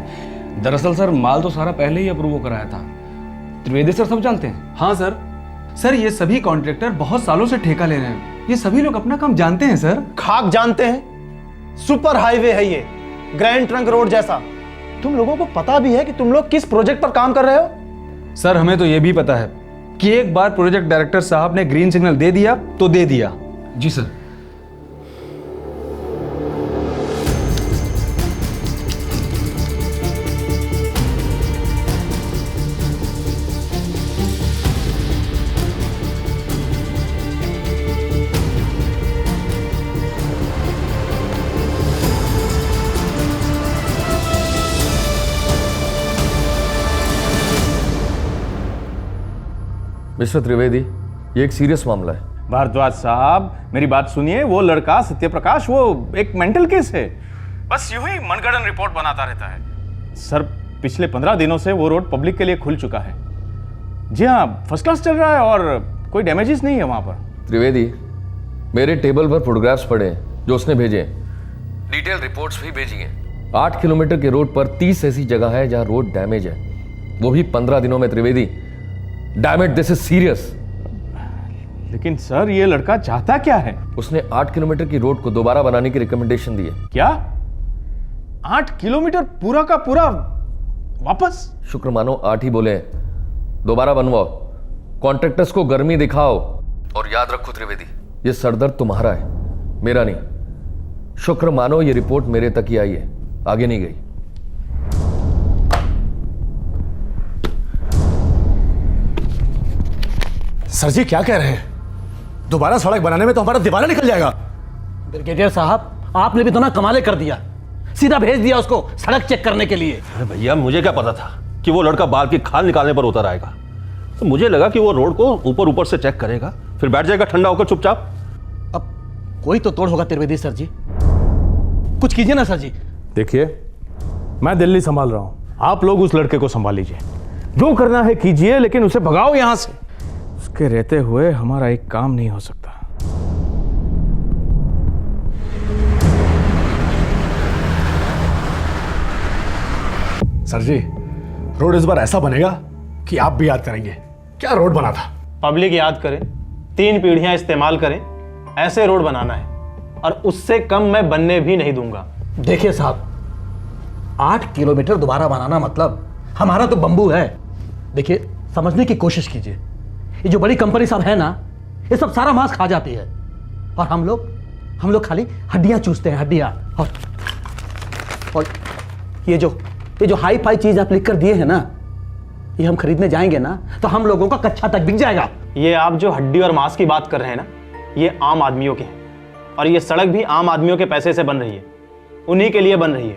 दरअसल सर माल तो सारा पहले ही अप्रूव कराया था। त्रिवेदी सर सब जानते हैं। हाँ सर। सर ये सभी कॉन्ट्रैक्टर बहुत सालों से ठेका ले रहे हैं। ये सभी लोग अपना काम जानते हैं सर। खाक जानते हैं? सुपर हाईवे है ये, ग्रैंड ट्रंक रोड जैसा। तुम लोगों को पता भी है कि तुम लोग किस प्रोजेक्ट पर काम कर रहे हो? सर हमें तो ये भी पता है कि एक बार प्रोजेक्ट डायरेक्टर साहब ने ग्रीन सिग्नल दे दिया तो दे दिया। जी सर। मिस्टर त्रिवेदी, ये एक सीरियस मामला है। भारद्वाज साहब मेरी बात सुनिए, वो लड़का सत्यप्रकाश वो एक मेंटल केस है, बस यूं ही मनगढ़ंत रिपोर्ट बनाता रहता है। सर पिछले 15 दिनों से वो रोड पब्लिक के लिए खुल चुका है। जी हाँ, फर्स्ट क्लास चल रहा है और कोई डैमेजेस नहीं है वहां पर। त्रिवेदी, मेरे टेबल पर फोटोग्राफ्स पड़े हैं जो उसने भेजे हैं, डिटेल रिपोर्ट्स भी भेजी हैं। 8 किलोमीटर के रोड पर 30 ऐसी जगह है जहां रोड डैमेज है, वो भी 15 दिनों में। Trivedi, damage, this is serious. लेकिन सर ये लड़का चाहता क्या है? उसने 8 किलोमीटर की रोड को दोबारा बनाने की रिकमेंडेशन दी है। क्या 8 किलोमीटर पूरा का पूरा वापस? शुक्र मानो 8 ही बोले, दोबारा बनवाओ, कॉन्ट्रैक्टर्स को गर्मी दिखाओ। और याद रखो त्रिवेदी, ये सरदर्द तुम्हारा है, मेरा नहीं। शुक्र मानो ये रिपोर्ट मेरे तक ही आई है, आगे नहीं गई। सर जी क्या कह रहे हैं? दोबारा सड़क बनाने में तो हमारा दिवाला निकल जाएगा। ब्रिगेडियर साहब, आपने भी तो ना कमाल कर दिया, सीधा भेज दिया उसको सड़क चेक करने के लिए। अरे भैया, मुझे क्या पता था कि वो लड़का बाल की खाल निकालने पर उतर आएगा। तो मुझे लगा कि वो रोड को ऊपर ऊपर से चेक करेगा, फिर बैठ जाएगा ठंडा होकर चुपचाप। अब कोई तो तोड़ होगा त्रिवेदी सर जी, कुछ कीजिए ना सर जी। देखिए, मैं दिल्ली संभाल रहा हूं, आप लोग उस लड़के को संभाल लीजिए, जो करना है कीजिए, लेकिन उसे भगाओ यहां से। उसके रहते हुए हमारा एक काम नहीं हो सकता। सर जी, रोड इस बार ऐसा बनेगा कि आप भी याद करेंगे क्या रोड बना था। पब्लिक याद करे, 3 पीढ़ियां इस्तेमाल करें, ऐसे रोड बनाना है, और उससे कम मैं बनने भी नहीं दूंगा। देखिए साहब, 8 किलोमीटर दोबारा बनाना मतलब हमारा तो बंबू है। देखिए, समझने की कोशिश कीजिए, ये जो बड़ी कंपनी सब है ना, ये सब सारा मांस खा जाती है, और हम लोग खाली हड्डियां चूसते हैं, हड्डियां। और ये जो हाई फाई चीज आप लिख कर दिए हैं ना, ये हम खरीदने जाएंगे ना तो हम लोगों का कच्चा तक बिक जाएगा। ये आप जो हड्डी और मांस की बात कर रहे हैं ना, ये आम आदमियों के हैं, और ये सड़क भी आम आदमियों के पैसे से बन रही है, उन्हीं के लिए बन रही है।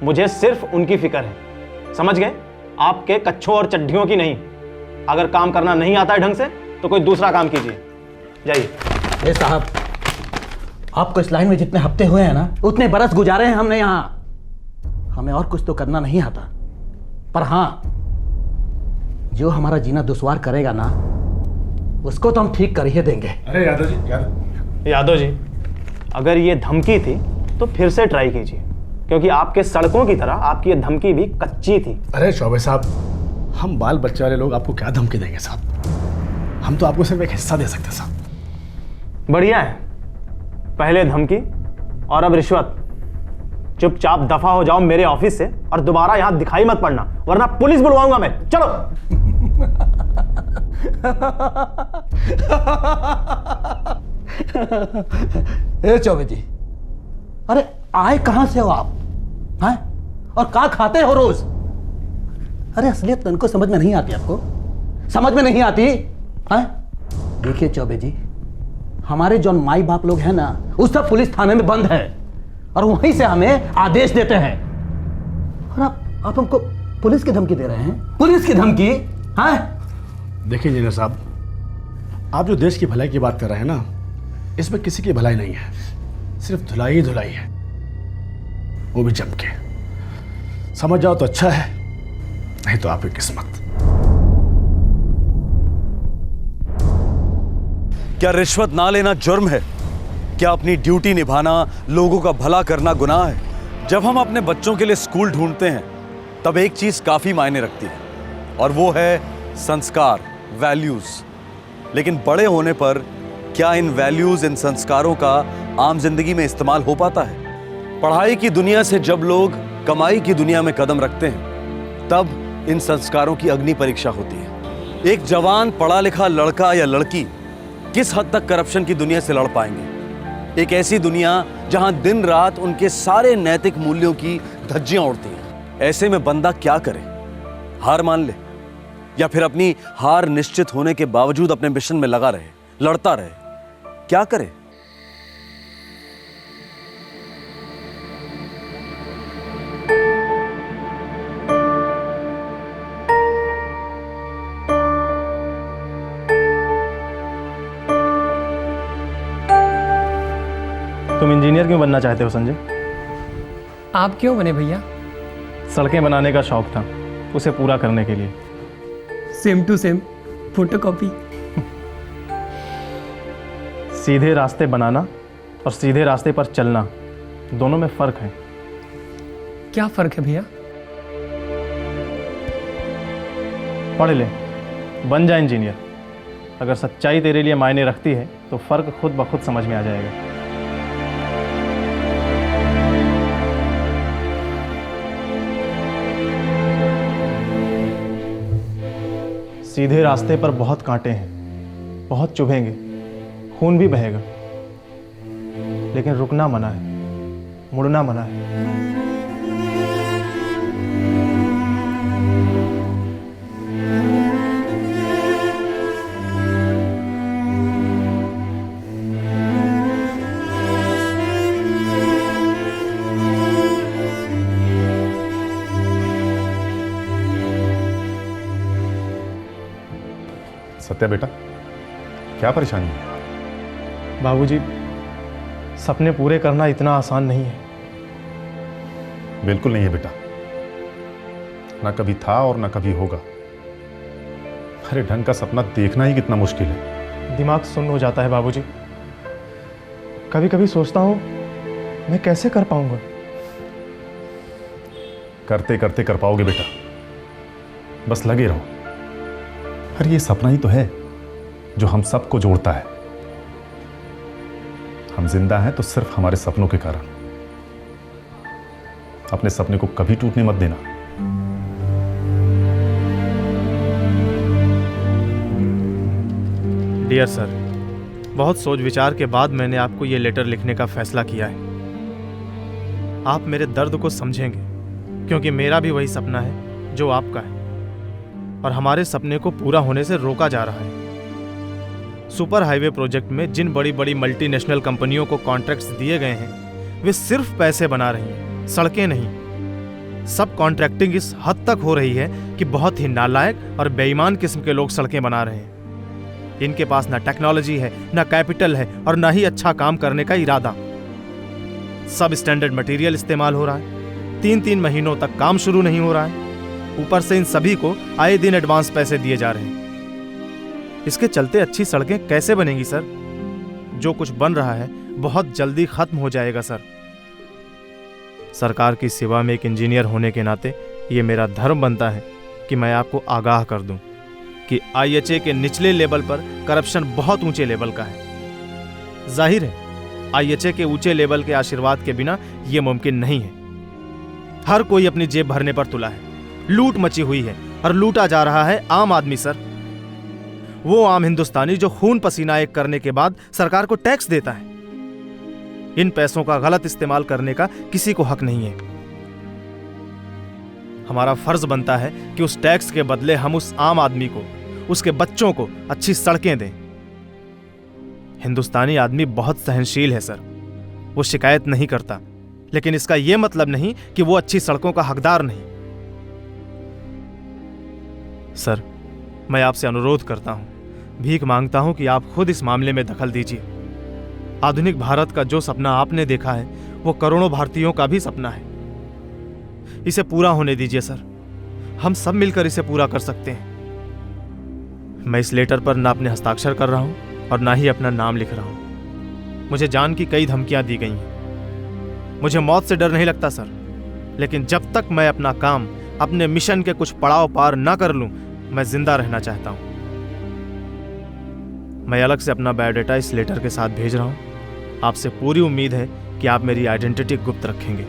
मुझे सिर्फ उनकी फिक्र है, समझ गए? आपके कच्छों और चड्ढियों की नहीं। अगर काम करना नहीं आता है ढंग से तो कोई दूसरा काम कीजिए, जाइए। साहब, आपको इस लाइन में जितने हफ्ते हुए हैं ना, उतने बरस गुजारे हैं हमने यहाँ। हमें और कुछ तो करना नहीं आता, पर हाँ, जो हमारा जीना दुश्वार करेगा ना, उसको तो हम ठीक कर ही देंगे। अरे यादव जी, अगर ये धमकी थी तो फिर से ट्राई कीजिए, क्योंकि आपके सड़कों की तरह आपकी ये धमकी भी कच्ची थी। अरे चौबे साहब, हम बाल बच्चे वाले लोग आपको क्या धमकी देंगे साहब? हम तो आपको सिर्फ एक हिस्सा दे सकते साहब। बढ़िया है, पहले धमकी और अब रिश्वत। चुपचाप दफा हो जाओ मेरे ऑफिस से, और दोबारा यहां दिखाई मत पड़ना, वरना पुलिस बुलवाऊंगा मैं। चलो। ए चौबे जी, अरे आए कहां से हो आप? हैं? और क्या खाते हो रोज? अरे असलियत तनको समझ में नहीं आती, आपको समझ में नहीं आती हैं? देखिए चौबे जी, हमारे जो माई बाप लोग हैं ना, उस सब पुलिस थाने में बंद है, और वहीं से हमें आदेश देते हैं, और आप हमको पुलिस की धमकी दे रहे हैं? पुलिस की धमकी? हैं? देखिए इंजीनियर साहब, आप जो देश की भलाई की बात कर रहे हैं ना, इसमें किसी की भलाई नहीं है, सिर्फ धुलाई ही धुलाई है, वो भी जम के। समझ जाओ तो अच्छा है, नहीं तो आपकी किस्मत। क्या रिश्वत ना लेना जुर्म है? क्या अपनी ड्यूटी निभाना, लोगों का भला करना गुनाह है? जब हम अपने बच्चों के लिए स्कूल ढूंढते हैं तब एक चीज काफी मायने रखती है, और वो है संस्कार, वैल्यूज। लेकिन बड़े होने पर क्या इन वैल्यूज, इन संस्कारों का आम जिंदगी में इस्तेमाल हो पाता है? पढ़ाई की दुनिया से जब लोग कमाई की दुनिया में कदम रखते हैं तब इन संस्कारों की अग्नि परीक्षा होती है। एक जवान पढ़ा लिखा लड़का या लड़की किस हद तक करप्शन की दुनिया से लड़ पाएंगे? एक ऐसी दुनिया जहां दिन रात उनके सारे नैतिक मूल्यों की धज्जियां उड़ती हैं। ऐसे में बंदा क्या करे? हार मान ले, या फिर अपनी हार निश्चित होने के बावजूद अपने मिशन में लगा रहे, लड़ता रहे? क्या करे? तुम इंजीनियर क्यों बनना चाहते हो संजय? आप क्यों बने भैया? सड़कें बनाने का शौक था, उसे पूरा करने के लिए। Same to same, photocopy. सीधे रास्ते बनाना और सीधे रास्ते पर चलना, दोनों में फर्क है। क्या फर्क है भैया? पढ़ ले, बन जा इंजीनियर। अगर सच्चाई तेरे लिए मायने रखती है तो फर्क खुद ब खुद समझ में आ जाएगा। सीधे रास्ते पर बहुत कांटे हैं, बहुत चुभेंगे, खून भी बहेगा, लेकिन रुकना मना है, मुड़ना मना है। सत्या बेटा, क्या परेशानी है? बाबूजी, सपने पूरे करना इतना आसान नहीं है। बिल्कुल नहीं है बेटा, ना कभी था और ना कभी होगा। अरे ढंग का सपना देखना ही कितना मुश्किल है। दिमाग सुन्न हो जाता है बाबूजी। कभी कभी सोचता हूँ मैं कैसे कर पाऊंगा। करते करते कर पाओगे बेटा, बस लगे रहो। अरे ये सपना ही तो है जो हम सबको जोड़ता है। हम जिंदा हैं तो सिर्फ हमारे सपनों के कारण। अपने सपने को कभी टूटने मत देना। डियर सर, बहुत सोच विचार के बाद मैंने आपको ये लेटर लिखने का फैसला किया है। आप मेरे दर्द को समझेंगे, क्योंकि मेरा भी वही सपना है जो आपका है, और हमारे सपने को पूरा होने से रोका जा रहा है। सुपर हाईवे प्रोजेक्ट में जिन बड़ी बड़ी मल्टीनेशनल कंपनियों को कॉन्ट्रैक्ट्स दिए गए हैं, वे सिर्फ पैसे बना रही हैं, सड़कें नहीं। सब कॉन्ट्रैक्टिंग इस हद तक हो रही है कि बहुत ही नालायक और बेईमान किस्म के लोग सड़कें बना रहे हैं। इनके पास ना टेक्नोलॉजी है, ना कैपिटल है, और ना ही अच्छा काम करने का इरादा। सब स्टैंडर्ड मटेरियल इस्तेमाल हो रहा है, 3-3 महीनों तक काम शुरू नहीं हो रहा है। ऊपर से इन सभी को आए दिन एडवांस पैसे दिए जा रहे हैं। इसके चलते अच्छी सड़कें कैसे बनेंगी सर? जो कुछ बन रहा है बहुत जल्दी खत्म हो जाएगा सर। सरकार की सेवा में एक इंजीनियर होने के नाते ये मेरा धर्म बनता है कि मैं आपको आगाह कर दूं कि IHA के निचले लेवल पर करप्शन बहुत ऊंचे लेवल का है। जाहिर है IHA के ऊंचे लेवल के आशीर्वाद के बिना यह मुमकिन नहीं है। हर कोई अपनी जेब भरने पर तुला है, लूट मची हुई है, और लूटा जा रहा है आम आदमी सर। वो आम हिंदुस्तानी जो खून पसीना एक करने के बाद सरकार को टैक्स देता है। इन पैसों का गलत इस्तेमाल करने का किसी को हक नहीं है। हमारा फर्ज बनता है कि उस टैक्स के बदले हम उस आम आदमी को, उसके बच्चों को अच्छी सड़कें दें। हिंदुस्तानी आदमी बहुत सहनशील है सर, वो शिकायत नहीं करता, लेकिन इसका यह मतलब नहीं कि वो अच्छी सड़कों का हकदार नहीं। सर, मैं आपसे अनुरोध करता हूं, भीख मांगता हूं कि आप खुद इस मामले में दखल दीजिए। आधुनिक भारत का जो सपना आपने देखा है वो करोड़ों भारतीयों का भी सपना है। इसे पूरा होने दीजिए सर। हम सब मिलकर इसे पूरा कर सकते हैं। मैं इस लेटर पर ना अपने हस्ताक्षर कर रहा हूं और ना ही अपना नाम लिख रहा हूं। मुझे जान की कई धमकियां दी गई हैं। मुझे मौत से डर नहीं लगता सर, लेकिन जब तक मैं अपना काम, अपने मिशन के कुछ पड़ाव पार ना कर लूं, मैं जिंदा रहना चाहता हूं। मैं अलग से अपना बायोडाटा इस लेटर के साथ भेज रहा हूं। आपसे पूरी उम्मीद है कि आप मेरी आइडेंटिटी गुप्त रखेंगे।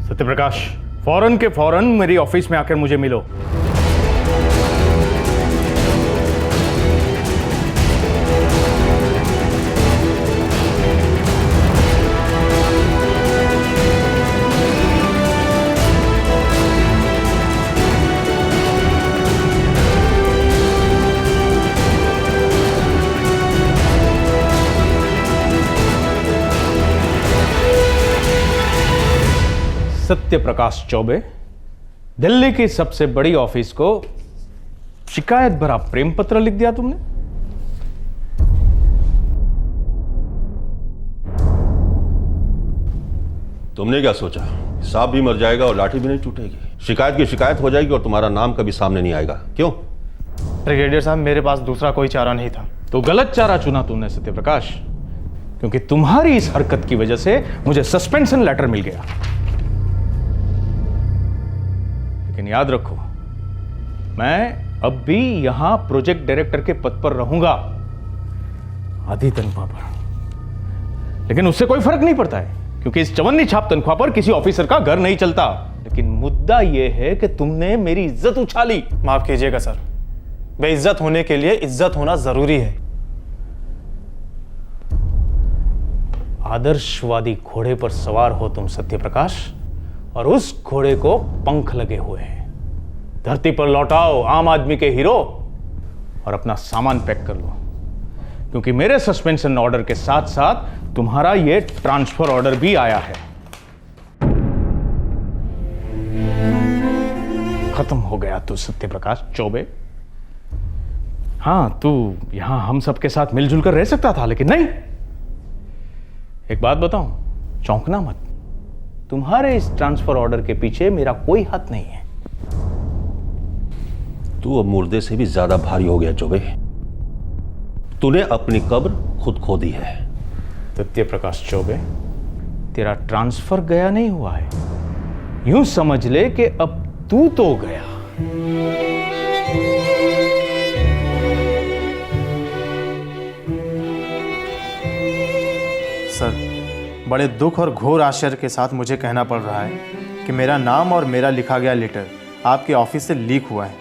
सत्यप्रकाश, फौरन के फौरन मेरी ऑफिस में आकर मुझे मिलो। सत्यप्रकाश चौबे, दिल्ली की सबसे बड़ी ऑफिस को शिकायत भरा प्रेम पत्र लिख दिया तुमने। तुमने क्या सोचा, सांप भी मर जाएगा और लाठी भी नहीं टूटेगी? शिकायत की शिकायत हो जाएगी और तुम्हारा नाम कभी सामने नहीं आएगा। क्यों? ब्रिगेडियर साहब, मेरे पास दूसरा कोई चारा नहीं था। तो गलत चारा चुना तुमने सत्यप्रकाश, क्योंकि तुम्हारी इस हरकत की वजह से मुझे सस्पेंशन लेटर मिल गया। लेकिन याद रखो, मैं अब भी यहां प्रोजेक्ट डायरेक्टर के पद पर रहूंगा, आधी तनख्वाह पर। लेकिन उससे कोई फर्क नहीं पड़ता है, क्योंकि इस चवन्नी छाप तनख्वाह पर किसी ऑफिसर का घर नहीं चलता। लेकिन मुद्दा यह है कि तुमने मेरी इज्जत उछाली। माफ कीजिएगा सर, बेइज्जत होने के लिए इज्जत होना जरूरी है। आदर्शवादी घोड़े पर सवार हो तुम सत्यप्रकाश, और उस घोड़े को पंख लगे हुए हैं। धरती पर लौटाओ आम आदमी के हीरो और अपना सामान पैक कर लो, क्योंकि मेरे सस्पेंशन ऑर्डर के साथ साथ तुम्हारा यह ट्रांसफर ऑर्डर भी आया है। खत्म हो गया तू सत्यप्रकाश चौबे। हां, तू यहां हम सबके साथ मिलजुल कर रह सकता था, लेकिन नहीं। एक बात बताऊं, चौंकना मत। तुम्हारे इस ट्रांसफर ऑर्डर के पीछे मेरा कोई हाथ नहीं है। तू अब मुर्दे से भी ज्यादा भारी हो गया चौबे। तूने अपनी कब्र खुद खो दी है। सत्यप्रकाश चौबे, तेरा ट्रांसफर गया नहीं हुआ है, यूं समझ ले कि अब तू तो गया। सर, बड़े दुख और घोर आश्चर्य के साथ मुझे कहना पड़ रहा है कि मेरा नाम और मेरा लिखा गया लेटर आपके ऑफिस से लीक हुआ है।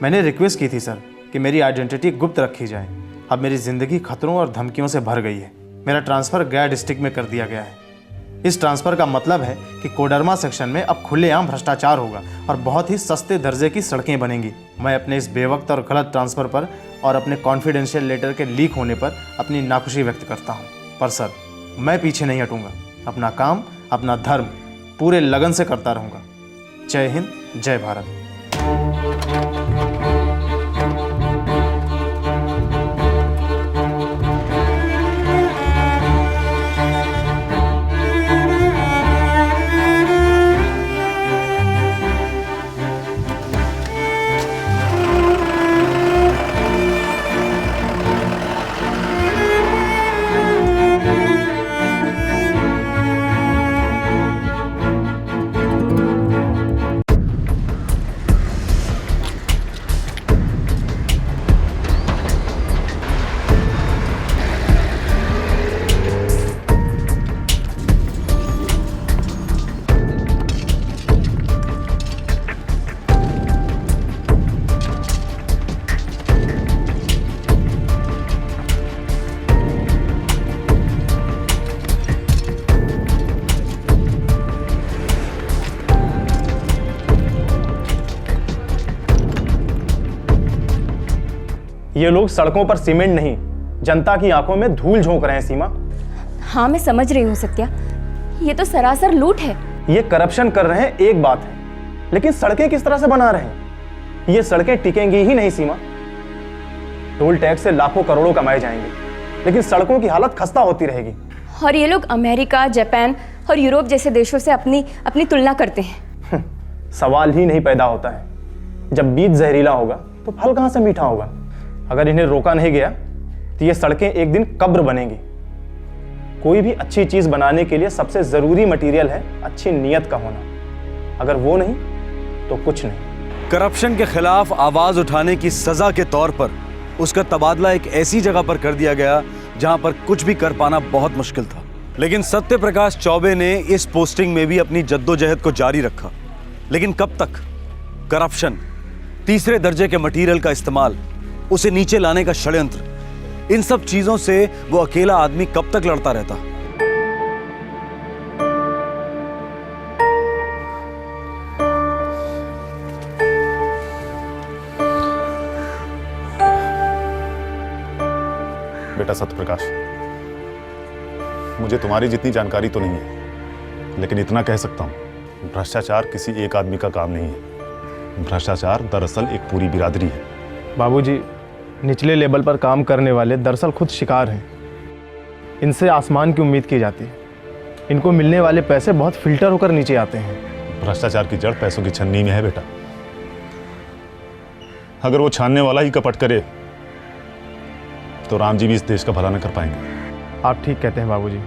मैंने रिक्वेस्ट की थी सर कि मेरी आइडेंटिटी गुप्त रखी जाए। अब मेरी ज़िंदगी खतरों और धमकियों से भर गई है। मेरा ट्रांसफ़र गया डिस्ट्रिक्ट में कर दिया गया है। इस ट्रांसफ़र का मतलब है कि कोडरमा सेक्शन में अब खुलेआम भ्रष्टाचार होगा और बहुत ही सस्ते दर्जे की सड़कें बनेंगी। मैं अपने इस बेवक्त और गलत ट्रांसफ़र पर और अपने कॉन्फिडेंशियल लेटर के लीक होने पर अपनी नाखुशी व्यक्त करता हूँ। पर सर, मैं पीछे नहीं हटूंगा। अपना काम, अपना धर्म पूरे लगन से करता रहूंगा। जय हिंद, जय भारत। ये लोग सड़कों पर सीमेंट नहीं, जनता की आंखों में धूल झोंक रहे हैं सीमा। हाँ मैं समझ रही हूँ सत्या, ये तो सरासर लूट है। ये करप्शन कर रहे हैं एक बात है, लेकिन सड़कें किस तरह से बना रहे हैं? ये सड़कें टिकेंगी ही नहीं सीमा। टोल टैक्स से लाखों करोड़ों कमाए जाएंगे, लेकिन सड़कों की हालत खस्ता होती रहेगी। और ये लोग अमेरिका, जापान और यूरोप जैसे देशों से अपनी तुलना करते हैं। सवाल ही नहीं पैदा होता है। जब बीज जहरीला होगा तो फल कहां से मीठा होगा? अगर इन्हें रोका नहीं गया तो ये सड़कें एक दिन कब्र बनेंगी। कोई भी अच्छी चीज बनाने के लिए सबसे जरूरी मटेरियल है अच्छी नीयत का होना। अगर वो नहीं तो कुछ नहीं। करप्शन के खिलाफ आवाज उठाने की सजा के तौर पर उसका तबादला एक ऐसी जगह पर कर दिया गया जहां पर कुछ भी कर पाना बहुत मुश्किल था। लेकिन सत्य प्रकाश चौबे ने इस पोस्टिंग में भी अपनी जद्दोजहद को जारी रखा। लेकिन कब तक? करप्शन, तीसरे दर्जे के मटेरियल का इस्तेमाल, उसे नीचे लाने का षड्यंत्र, इन सब चीजों से वो अकेला आदमी कब तक लड़ता रहता? बेटा सत्यप्रकाश, मुझे तुम्हारी जितनी जानकारी तो नहीं है, लेकिन इतना कह सकता हूं, भ्रष्टाचार किसी एक आदमी का काम नहीं है। भ्रष्टाचार दरअसल एक पूरी बिरादरी है। बाबूजी, निचले लेवल पर काम करने वाले दरअसल खुद शिकार हैं। इनसे आसमान की उम्मीद की जाती है। इनको मिलने वाले पैसे बहुत फिल्टर होकर नीचे आते हैं। भ्रष्टाचार की जड़ पैसों की छन्नी में है बेटा। अगर वो छानने वाला ही कपट करे तो राम जी भी इस देश का भला न कर पाएंगे। आप ठीक कहते हैं बाबूजी।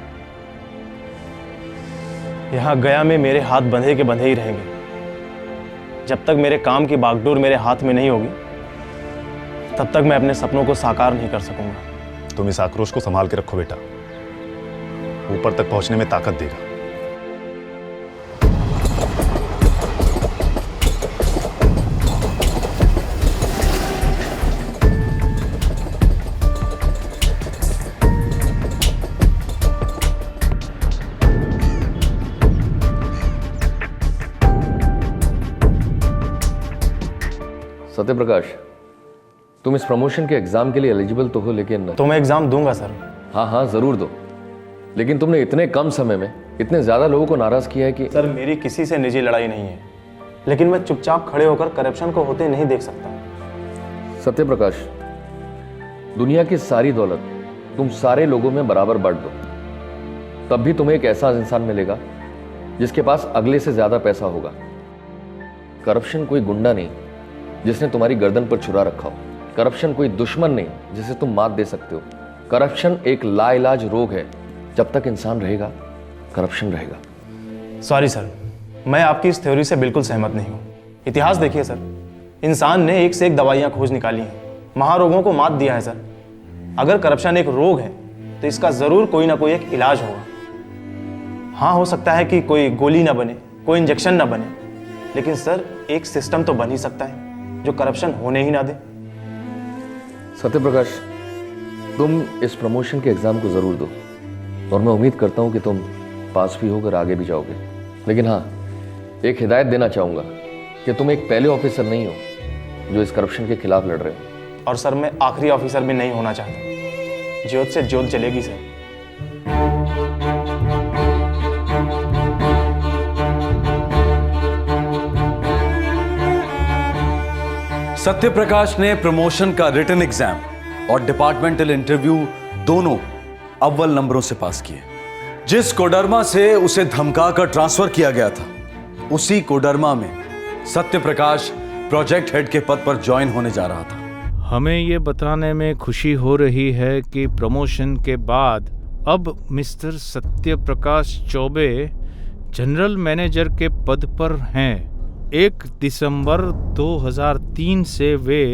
यहां गया में मेरे हाथ बंधे के बंधे ही रहेंगे। जब तक मेरे काम की बागडोर मेरे हाथ में नहीं होगी तब तक मैं अपने सपनों को साकार नहीं कर सकूंगा। तुम इस आक्रोश को संभाल के रखो बेटा, ऊपर तक पहुंचने में ताकत देगा। सत्यप्रकाश, तुम इस प्रमोशन के एग्जाम के लिए एलिजिबल तो हो, लेकिन तो मैं एग्जाम दूंगा सर। हाँ हाँ जरूर दो, लेकिन तुमने इतने कम समय में इतने ज्यादा लोगों को नाराज किया है कि सर मेरी किसी से निजी लड़ाई नहीं है, लेकिन मैं चुपचाप खड़े होकर करप्शन को होते नहीं देख सकता। सत्यप्रकाश, दुनिया की सारी दौलत तुम सारे लोगों में बराबर बांट दो, तब भी तुम्हें एक ऐसा इंसान मिलेगा जिसके पास अगले से ज्यादा पैसा होगा। करप्शन कोई गुंडा नहीं जिसने तुम्हारी गर्दन पर छुरा रखा हो। करप्शन कोई दुश्मन नहीं जिसे तुम मात दे सकते हो। करप्शन एक लाइलाज रोग है। जब तक इंसान रहेगा, करप्शन रहेगा। सॉरी सर, मैं आपकी इस थ्योरी से बिल्कुल सहमत नहीं हूँ। इतिहास देखिए सर, इंसान ने एक से एक दवाइयाँ खोज निकाली हैं, महारोगों को मात दिया है सर। अगर करप्शन एक रोग है तो इसका जरूर कोई ना कोई एक इलाज होगा। हाँ, हो सकता है कि कोई गोली ना बने, कोई इंजेक्शन ना बने, लेकिन सर एक सिस्टम तो बन ही सकता है जो करप्शन होने ही ना दे। सत्यप्रकाश, तुम इस प्रमोशन के एग्जाम को जरूर दो और मैं उम्मीद करता हूं कि तुम पास भी होकर आगे भी जाओगे। लेकिन हाँ, एक हिदायत देना चाहूंगा कि तुम एक पहले ऑफिसर नहीं हो जो इस करप्शन के खिलाफ लड़ रहे हो। और सर मैं आखिरी ऑफिसर भी नहीं होना चाहता। ज्योत से ज्योत जलेगी सर। सत्य प्रकाश ने प्रमोशन का रिटन एग्जाम और डिपार्टमेंटल इंटरव्यू दोनों अव्वल नंबरों से पास किए। जिस कोडरमा से उसे धमकाकर ट्रांसफर किया गया था, उसी कोडरमा में सत्य प्रकाश प्रोजेक्ट हेड के पद पर ज्वाइन होने जा रहा था। हमें ये बताने में खुशी हो रही है कि प्रमोशन के बाद अब mister Satya Prakash Choubey general manager के पद पर हैं। 1 दिसंबर 2003 से वे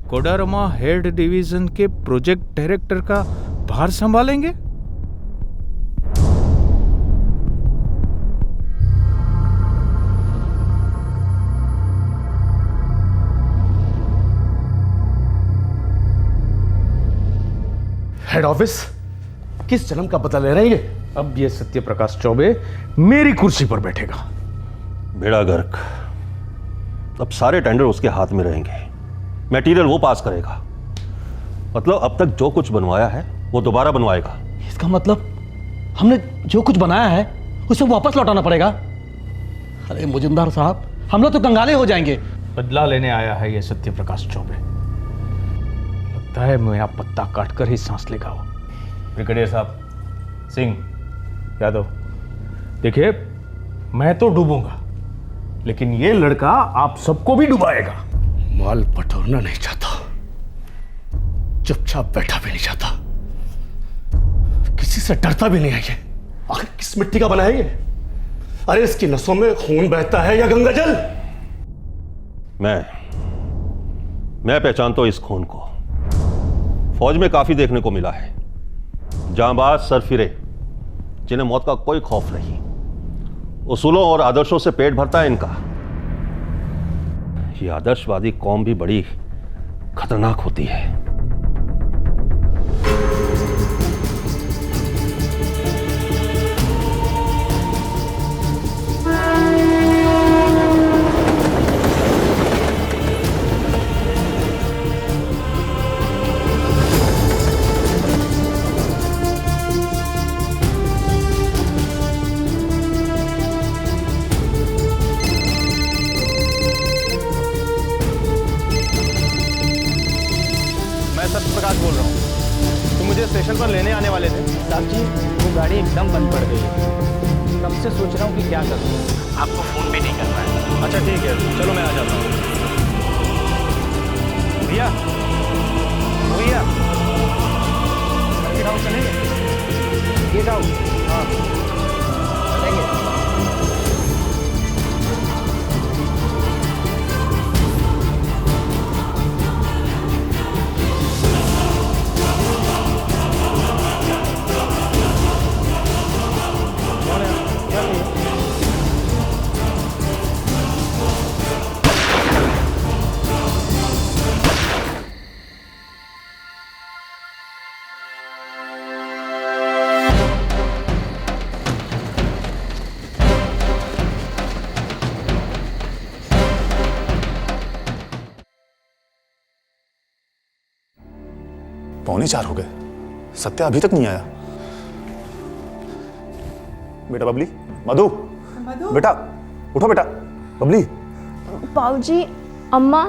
कोडरमा हेड डिवीजन के प्रोजेक्ट डायरेक्टर का भार संभालेंगे। हेड ऑफिस किस जन्म का बदला ले रहे हैं ये? अब ये सत्य प्रकाश चौबे मेरी कुर्सी पर बैठेगा। बेड़ा गर्क, अब सारे टेंडर उसके हाथ में रहेंगे। मटेरियल वो पास करेगा। मतलब अब तक जो कुछ बनवाया है वो दोबारा बनवाएगा। इसका मतलब हमने जो कुछ बनाया है उसे वापस लौटाना पड़ेगा। अरे मुजिंदार साहब, हम लोग तो कंगाले हो जाएंगे। बदला लेने आया है ये सत्य प्रकाश चौबे। लगता है मेरा पत्ता काटकर ही सांस लेगा वो। ब्रिगेडियर साहब, सिंह, यादव, देखिए मैं तो डूबूंगा, लेकिन ये लड़का आप सबको भी डुबाएगा। माल बटोरना नहीं चाहता, चुपचाप बैठा भी नहीं चाहता, किसी से डरता भी नहीं है ये। आखिर किस मिट्टी का बना है ये? अरे इसकी नसों में खून बहता है या गंगाजल? मैं पहचानता हूं इस खून को। फौज में काफी देखने को मिला है। जांबाज सरफिरे जिन्हें मौत का कोई खौफ नहीं, उसूलों और आदर्शों से पेट भरता है इनका। ये आदर्शवादी कौम भी बड़ी खतरनाक होती है। प्रकाश बोल रहा हूँ। तुम मुझे स्टेशन पर लेने आने वाले थे। साहब जी, वो गाड़ी एकदम बंद पड़ गई है। तब से सोच रहा हूँ कि क्या करूँ। आपको फोन भी नहीं कर रहा है। अच्छा ठीक है, चलो मैं आ जाता हूँ। भैया, भैया, सर्किट हाउस चलेंगे? Gate house? हाँ चलेंगे। पौने 4 हो गए, सत्य अभी तक नहीं आया। बेटा बबली, मधु, बेटा उठो बेटा। बबली, बाबूजी, अम्मा,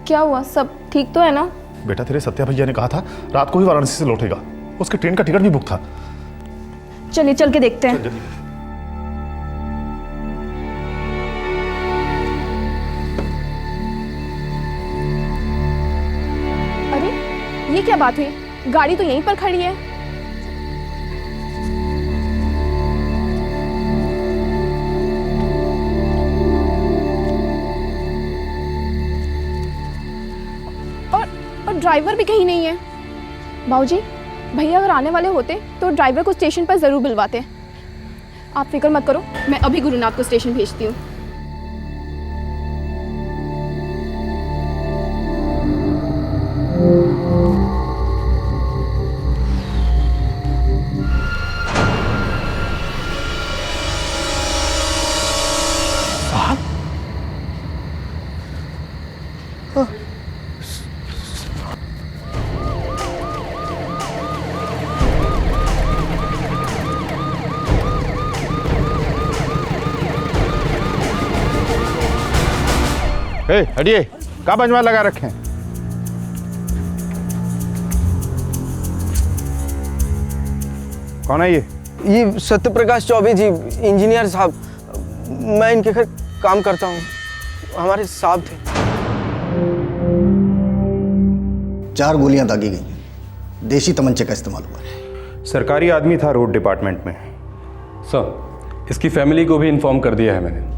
क्या हुआ? सब ठीक तो है ना? बेटा तेरे सत्या भैया ने कहा था रात को ही वाराणसी से लौटेगा। उसके ट्रेन का टिकट भी बुक था। चलिए चल के देखते हैं। अरे ये क्या बात हुई? गाड़ी तो यहीं पर खड़ी है। और ड्राइवर भी कहीं नहीं है। बाबूजी, भैया अगर आने वाले होते तो ड्राइवर को स्टेशन पर जरूर बुलवाते। आप फिक्र मत करो, मैं अभी गुरुनाथ को स्टेशन भेजती हूँ। हटिए, कब अजमा लगा रखे हैं? कौन है ये सत्य प्रकाश चौबे जी, इंजीनियर साहब। मैं इनके घर काम करता हूँ, हमारे साहब थे। 4 गोलियां दागी गई हैं। देशी तमंचे का इस्तेमाल हुआ है। सरकारी आदमी था रोड डिपार्टमेंट में। सर, इसकी फैमिली को भी इन्फॉर्म कर दिया है मैंने।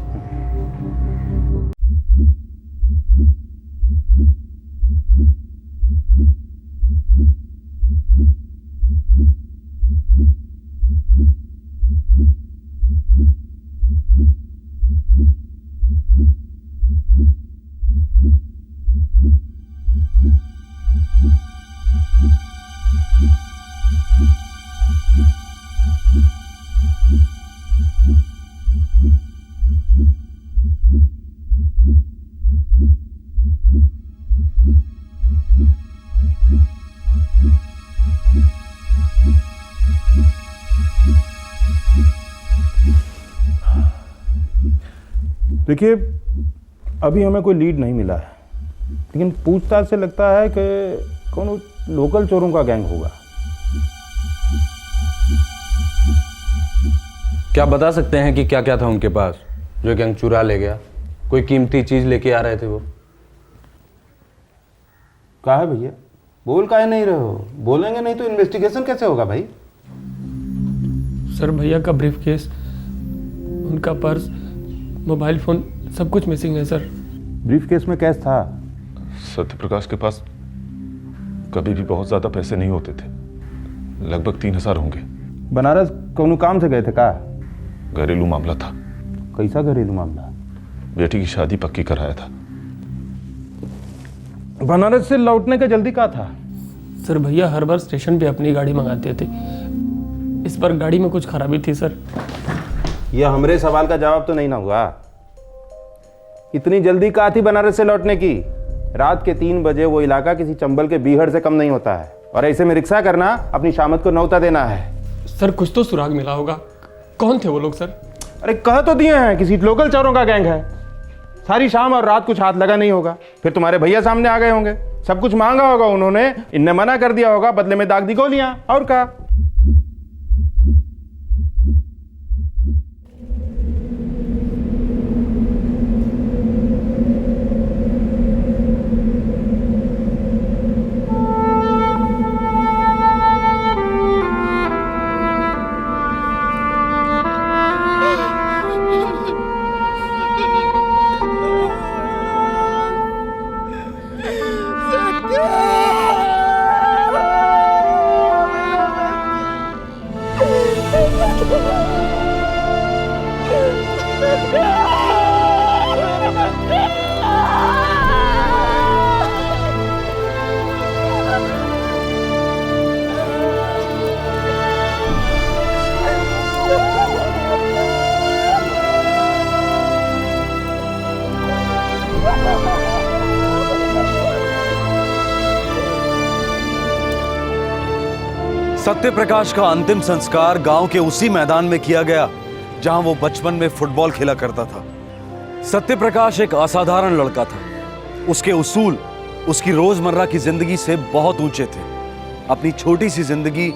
देखिए, अभी हमें कोई लीड नहीं मिला है, लेकिन पूछताछ से लगता है कि कौन लोकल चोरों का गैंग होगा। क्या बता सकते हैं कि क्या क्या था उनके पास जो गैंग चुरा ले गया? कोई कीमती चीज लेके आ रहे थे वो? कहा है भैया, बोल काहे नहीं रहे हो? बोलेंगे नहीं तो इन्वेस्टिगेशन कैसे होगा भाई? सर, भैया का ब्रीफ केस, उनका पर्स, मोबाइल फोन, सब कुछ मिसिंग है सर। ब्रीफ केस में कैश था? सत्य प्रकाश के पास कभी भी बहुत ज्यादा पैसे नहीं होते थे, लगभग 3000 होंगे। बनारस कौन काम से गए थे का? घरेलू मामला था। कैसा घरेलू मामला? बेटी की शादी पक्की कराया था। बनारस से लौटने का जल्दी का था? सर, भैया हर बार स्टेशन पे अपनी गाड़ी मंगाते थे, इस बार गाड़ी में कुछ खराबी थी सर। यह हमरे सवाल का जवाब तो नहीं ना हुआ। इतनी जल्दी कहा थी बनारस से लौटने की? रात के 3 बजे वो इलाका किसी चंबल के बीहड़ से कम नहीं होता है, और ऐसे में रिक्शा करना अपनी शामत को नौता देना है। सर, कुछ तो सुराग मिला होगा। कौन थे वो लोग सर? अरे कह तो दिए हैं किसी लोकल चोरों का गैंग है। सारी शाम और रात कुछ हाथ लगा नहीं होगा, फिर तुम्हारे भैया सामने आ गए होंगे, सब कुछ मांगा होगा उन्होंने, इनने मना कर दिया होगा, बदले में दाग दी गोलियां, और क्या? सत्य प्रकाश का अंतिम संस्कार गांव के उसी मैदान में किया गया जहां वो बचपन में फुटबॉल खेला करता था। सत्य प्रकाश एक असाधारण लड़का था। उसके उसूल उसकी रोजमर्रा की जिंदगी से बहुत ऊंचे थे। अपनी छोटी सी जिंदगी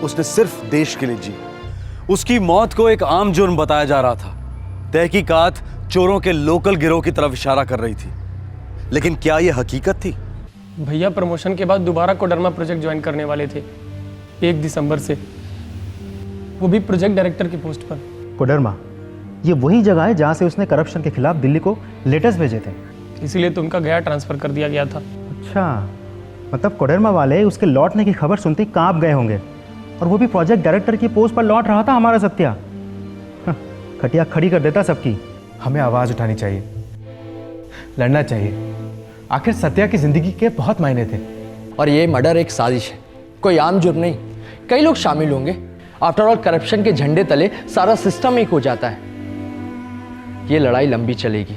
उसने सिर्फ देश के लिए जी। उसकी मौत को एक आम जुर्म बताया जा रहा था। तहकीकात चोरों के लोकल गिरोह की तरफ इशारा कर रही थी, लेकिन क्या यह हकीकत थी? भैया प्रमोशन के बाद दोबारा कोडरमा प्रोजेक्ट ज्वाइन करने वाले थे 1 दिसंबर से, वो भी प्रोजेक्ट डायरेक्टर की पोस्ट पर। कोडरमा, ये वही जगह है जहाँ से उसने करप्शन के खिलाफ दिल्ली को लेटर्स भेजे थे। इसीलिए तो उनका गया ट्रांसफर कर दिया गया था। अच्छा, मतलब कोडरमा वाले उसके लौटने की खबर सुनते ही कांप गए होंगे, और वो भी प्रोजेक्ट डायरेक्टर की पोस्ट पर लौट रहा था हमारा सत्या। खटिया खड़ी कर देता सबकी। हमें आवाज़ उठानी चाहिए, लड़ना चाहिए। आखिर सत्या की जिंदगी के बहुत मायने थे। और ये मर्डर एक साजिश है, कोई आम जुर्म नहीं। कई लोग शामिल होंगे। आफ्टर ऑल करप्शन के झंडे तले सारा सिस्टम एक हो जाता है। ये लड़ाई लंबी चलेगी।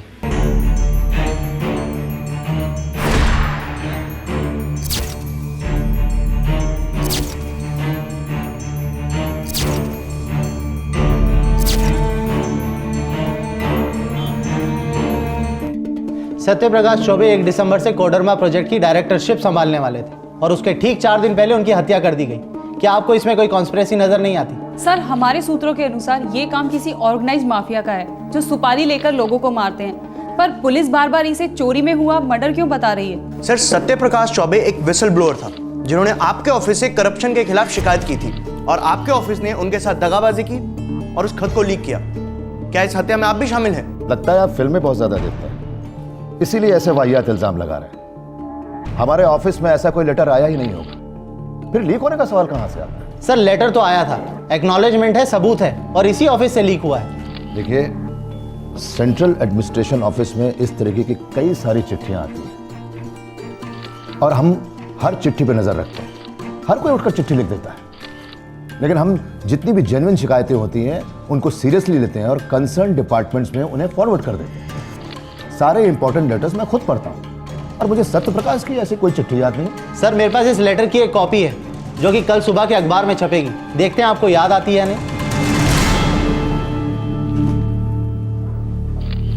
सत्यप्रकाश चौबे 1 दिसंबर से कोडरमा प्रोजेक्ट की डायरेक्टरशिप संभालने वाले थे और उसके ठीक 4 दिन पहले उनकी हत्या कर दी गई। क्या आपको इसमें कोई कॉन्स्पिरेसी नजर नहीं आती? सर, हमारे सूत्रों के अनुसार ये काम किसी ऑर्गेनाइज माफिया का है जो सुपारी लेकर लोगों को मारते हैं, पर पुलिस बार बार इसे चोरी में हुआ मर्डर क्यों बता रही है? सर, सत्यप्रकाश चौबे एक विसल ब्लोअर था जिन्होंने आपके ऑफिस से करप्शन के खिलाफ शिकायत की थी और आपके ऑफिस ने उनके साथ दगाबाजी की और उस खत को लीक किया। क्या इस हत्या में आप भी शामिल हैं? लगता है आप फिल्में बहुत ज्यादा देखते हैं, इसीलिए ऐसे वाहियात इल्जाम लगा रहे हैं। हमारे ऑफिस में ऐसा कोई लेटर आया ही नहीं होगा, फिर लीक होने का सवाल कहां से आता है? सर, लेटर तो आया था, एक्नॉलेजमेंट है, सबूत है और इसी ऑफिस से लीक हुआ है। देखिए, सेंट्रल एडमिनिस्ट्रेशन ऑफिस में इस तरीके की कई सारी चिट्ठियां आती हैं और हम हर चिट्ठी पे नजर रखते हैं। हर कोई उठकर चिट्ठी लिख देता है, लेकिन हम जितनी भी जेन्युइन शिकायतें होती हैं उनको सीरियसली लेते हैं और कंसर्न डिपार्टमेंट्स में उन्हें फॉरवर्ड कर देते हैं। सारे इंपॉर्टेंट लेटर्स मैं खुद पढ़ता हूं और मुझे सत्यप्रकाश की ऐसी कोई चिट्ठी याद नहीं। सर, मेरे पास इस लेटर की एक कॉपी है जो कि कल सुबह के अखबार में छपेगी। देखते हैं आपको याद आती है या नहीं।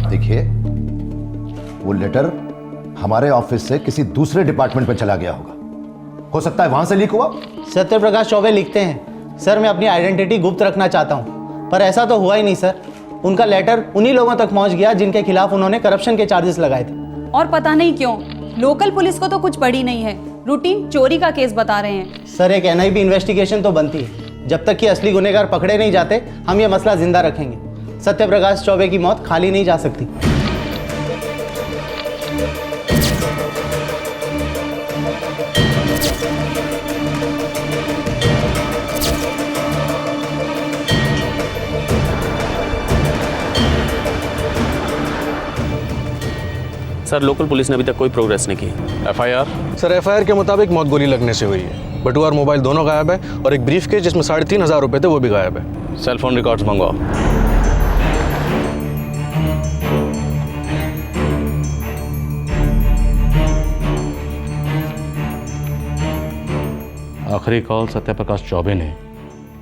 देखिए, वो लेटर हमारे ऑफिस से किसी दूसरे डिपार्टमेंट में चला गया होगा, हो सकता है वहां से लीक हुआ। सत्यप्रकाश चौबे लिखते हैं, सर मैं अपनी आइडेंटिटी गुप्त रखना चाहता हूं, पर ऐसा तो हुआ ही नहीं सर। उनका लेटर उन्हीं लोगों तक पहुंच गया जिनके खिलाफ उन्होंने करप्शन के चार्जेस लगाए थे। और पता नहीं क्यों लोकल पुलिस को तो कुछ पड़ी नहीं है, रूटीन चोरी का केस बता रहे हैं। सर, एक NIB इन्वेस्टिगेशन तो बनती है। जब तक कि असली गुनहगार पकड़े नहीं जाते हम ये मसला जिंदा रखेंगे। सत्यप्रकाश चौबे की मौत खाली नहीं जा सकती। सर, लोकल पुलिस ने अभी तक कोई प्रोग्रेस नहीं की। FIR? सर, FIR के मुताबिक मौत गोली लगने से हुई है। बटुआ और मोबाइल दोनों गायब है और एक ब्रीफ केस जिसमें 3,500 रुपए थे वो भी गायब है। सेल फोन रिकॉर्ड्स मंगवाओ। आखिरी कॉल सत्यप्रकाश चौबे ने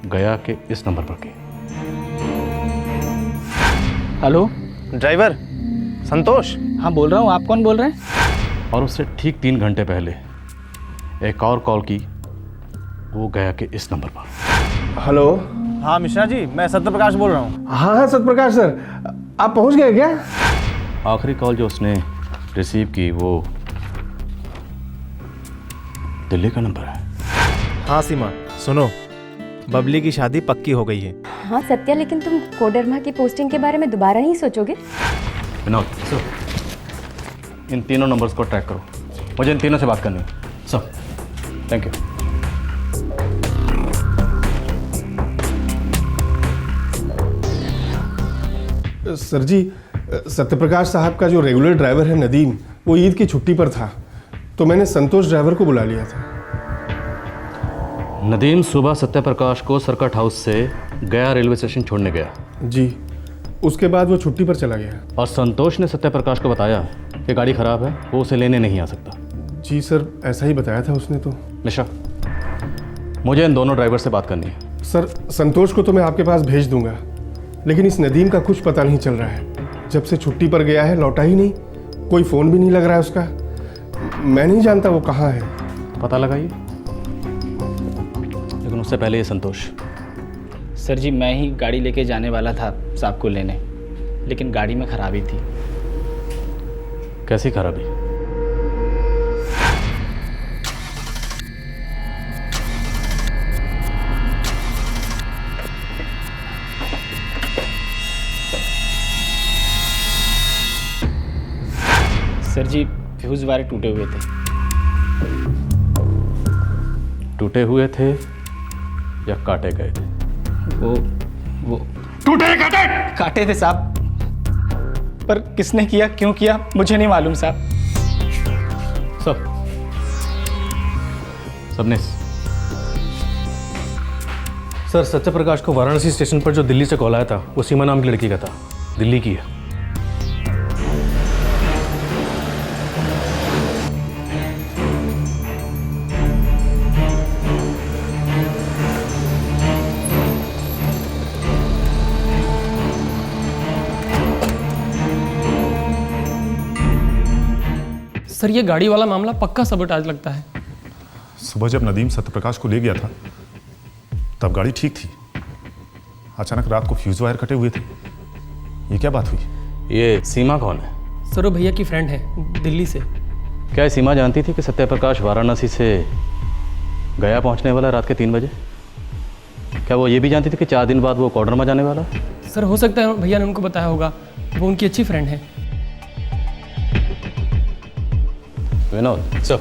गया के इस नंबर पर की। हेलो, ड्राइवर संतोष? हाँ बोल रहा हूँ, आप कौन बोल रहे हैं? और उससे ठीक 3 घंटे पहले एक और कॉल की, वो गया के इस नंबर पर। हेलो। हाँ मिश्रा जी, मैं सत्यप्रकाश बोल रहा हूँ। हाँ हाँ सत्यप्रकाश सर, आप पहुंच गए क्या? आखिरी कॉल जो उसने रिसीव की वो दिल्ली का नंबर है। हाँ सीमा, सुनो, बबली की शादी पक्की हो गई है। हाँ सत्या, लेकिन तुम कोडरमा की पोस्टिंग के बारे में दोबारा नहीं सोचोगे? विनोद, इन तीनों नंबर्स को ट्रैक करो, मुझे इन तीनों से बात करनी है। सब, थैंक यू। सर जी, सत्यप्रकाश साहब का जो रेगुलर ड्राइवर है नदीम, वो ईद की छुट्टी पर था, तो मैंने संतोष ड्राइवर को बुला लिया था। नदीम सुबह सत्यप्रकाश को सर्किट हाउस से गया रेलवे स्टेशन छोड़ने गया। जी, उसके बाद वो छुट्टी पर चला गया। और संतोष ने सत्यप्रकाश को बताया कि गाड़ी खराब है, वो उसे लेने नहीं आ सकता। जी सर, ऐसा ही बताया था उसने तो। मिश्रा, मुझे इन दोनों ड्राइवर से बात करनी है। सर, संतोष को तो मैं आपके पास भेज दूंगा, लेकिन इस नदीम का कुछ पता नहीं चल रहा है। जब से छुट्टी पर गया है लौटा ही नहीं, कोई फ़ोन भी नहीं लग रहा है उसका। मैं नहीं जानता वो कहाँ है। पता लगाइए, लेकिन उससे पहले ये संतोष। सर जी, मैं ही गाड़ी लेके जाने वाला था साहब को लेने, लेकिन गाड़ी में खराबी थी। कैसी खराबी? सर जी, फ्यूज वायर टूटे हुए थे। टूटे हुए थे या काटे गए थे? वो टूटे काटे थे साहब, पर किसने किया, क्यों किया, मुझे नहीं मालूम साहब। सबने सर, सत्यप्रकाश को वाराणसी स्टेशन पर जो दिल्ली से कॉल आया था वो सीमा नाम की लड़की का था, दिल्ली की है। सर ये गाड़ी वाला मामला पक्का सबोटाज लगता है। सुबह जब नदीम सत्यप्रकाश को ले गया था तब गाड़ी ठीक थी। अचानक रात को फ्यूज वायर कटे हुए थे। ये क्या बात हुई? ये सीमा कौन है? सर वो भैया की फ्रेंड है, दिल्ली से। क्या ये सीमा जानती थी कि सत्यप्रकाश वाराणसी से गया पहुंचने वाला रात के 3 बजे? क्या वो ये भी जानती थी कि 4 दिन बाद वो कोडरमा जाने वाला? सर हो सकता है भैया ने उनको बताया होगा, वो उनकी अच्छी फ्रेंड है। विनोद सर,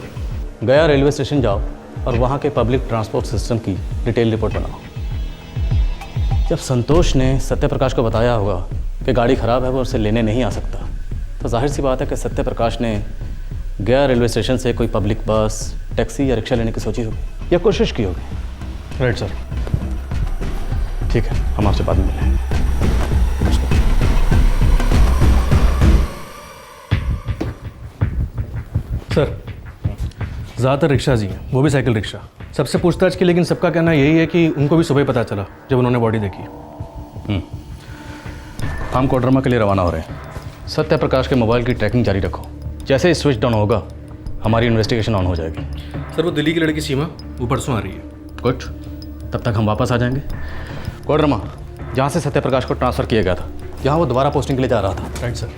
गया रेलवे स्टेशन जाओ और वहाँ के पब्लिक ट्रांसपोर्ट सिस्टम की डिटेल रिपोर्ट बनाओ। जब संतोष ने सत्यप्रकाश को बताया होगा कि गाड़ी ख़राब है, वो उसे लेने नहीं आ सकता, तो जाहिर सी बात है कि सत्यप्रकाश ने गया रेलवे स्टेशन से कोई पब्लिक बस, टैक्सी या रिक्शा लेने की सोची होगी या कोशिश की होगी। राइट सर, ठीक है, हम आपसे बाद में मिलें। सर ज़्यादातर रिक्शा जी हैं, वो भी साइकिल रिक्शा। सबसे पूछताछ की, लेकिन सबका कहना यही है कि उनको भी सुबह पता चला जब उन्होंने बॉडी देखी। हम कोडरमा के लिए रवाना हो रहे हैं। सत्यप्रकाश के मोबाइल की ट्रैकिंग जारी रखो। जैसे ही स्विच डाउन होगा हमारी इन्वेस्टिगेशन ऑन हो जाएगी। सर वो दिल्ली की लड़की सीमा वो परसों आ रही है। गुड, तब तक हम वापस आ जाएंगे। कोडरमा, जहाँ से सत्यप्रकाश को ट्रांसफ़र किया गया था, जहाँ वो दोबारा पोस्टिंग के लिए जा रहा था। Right sir.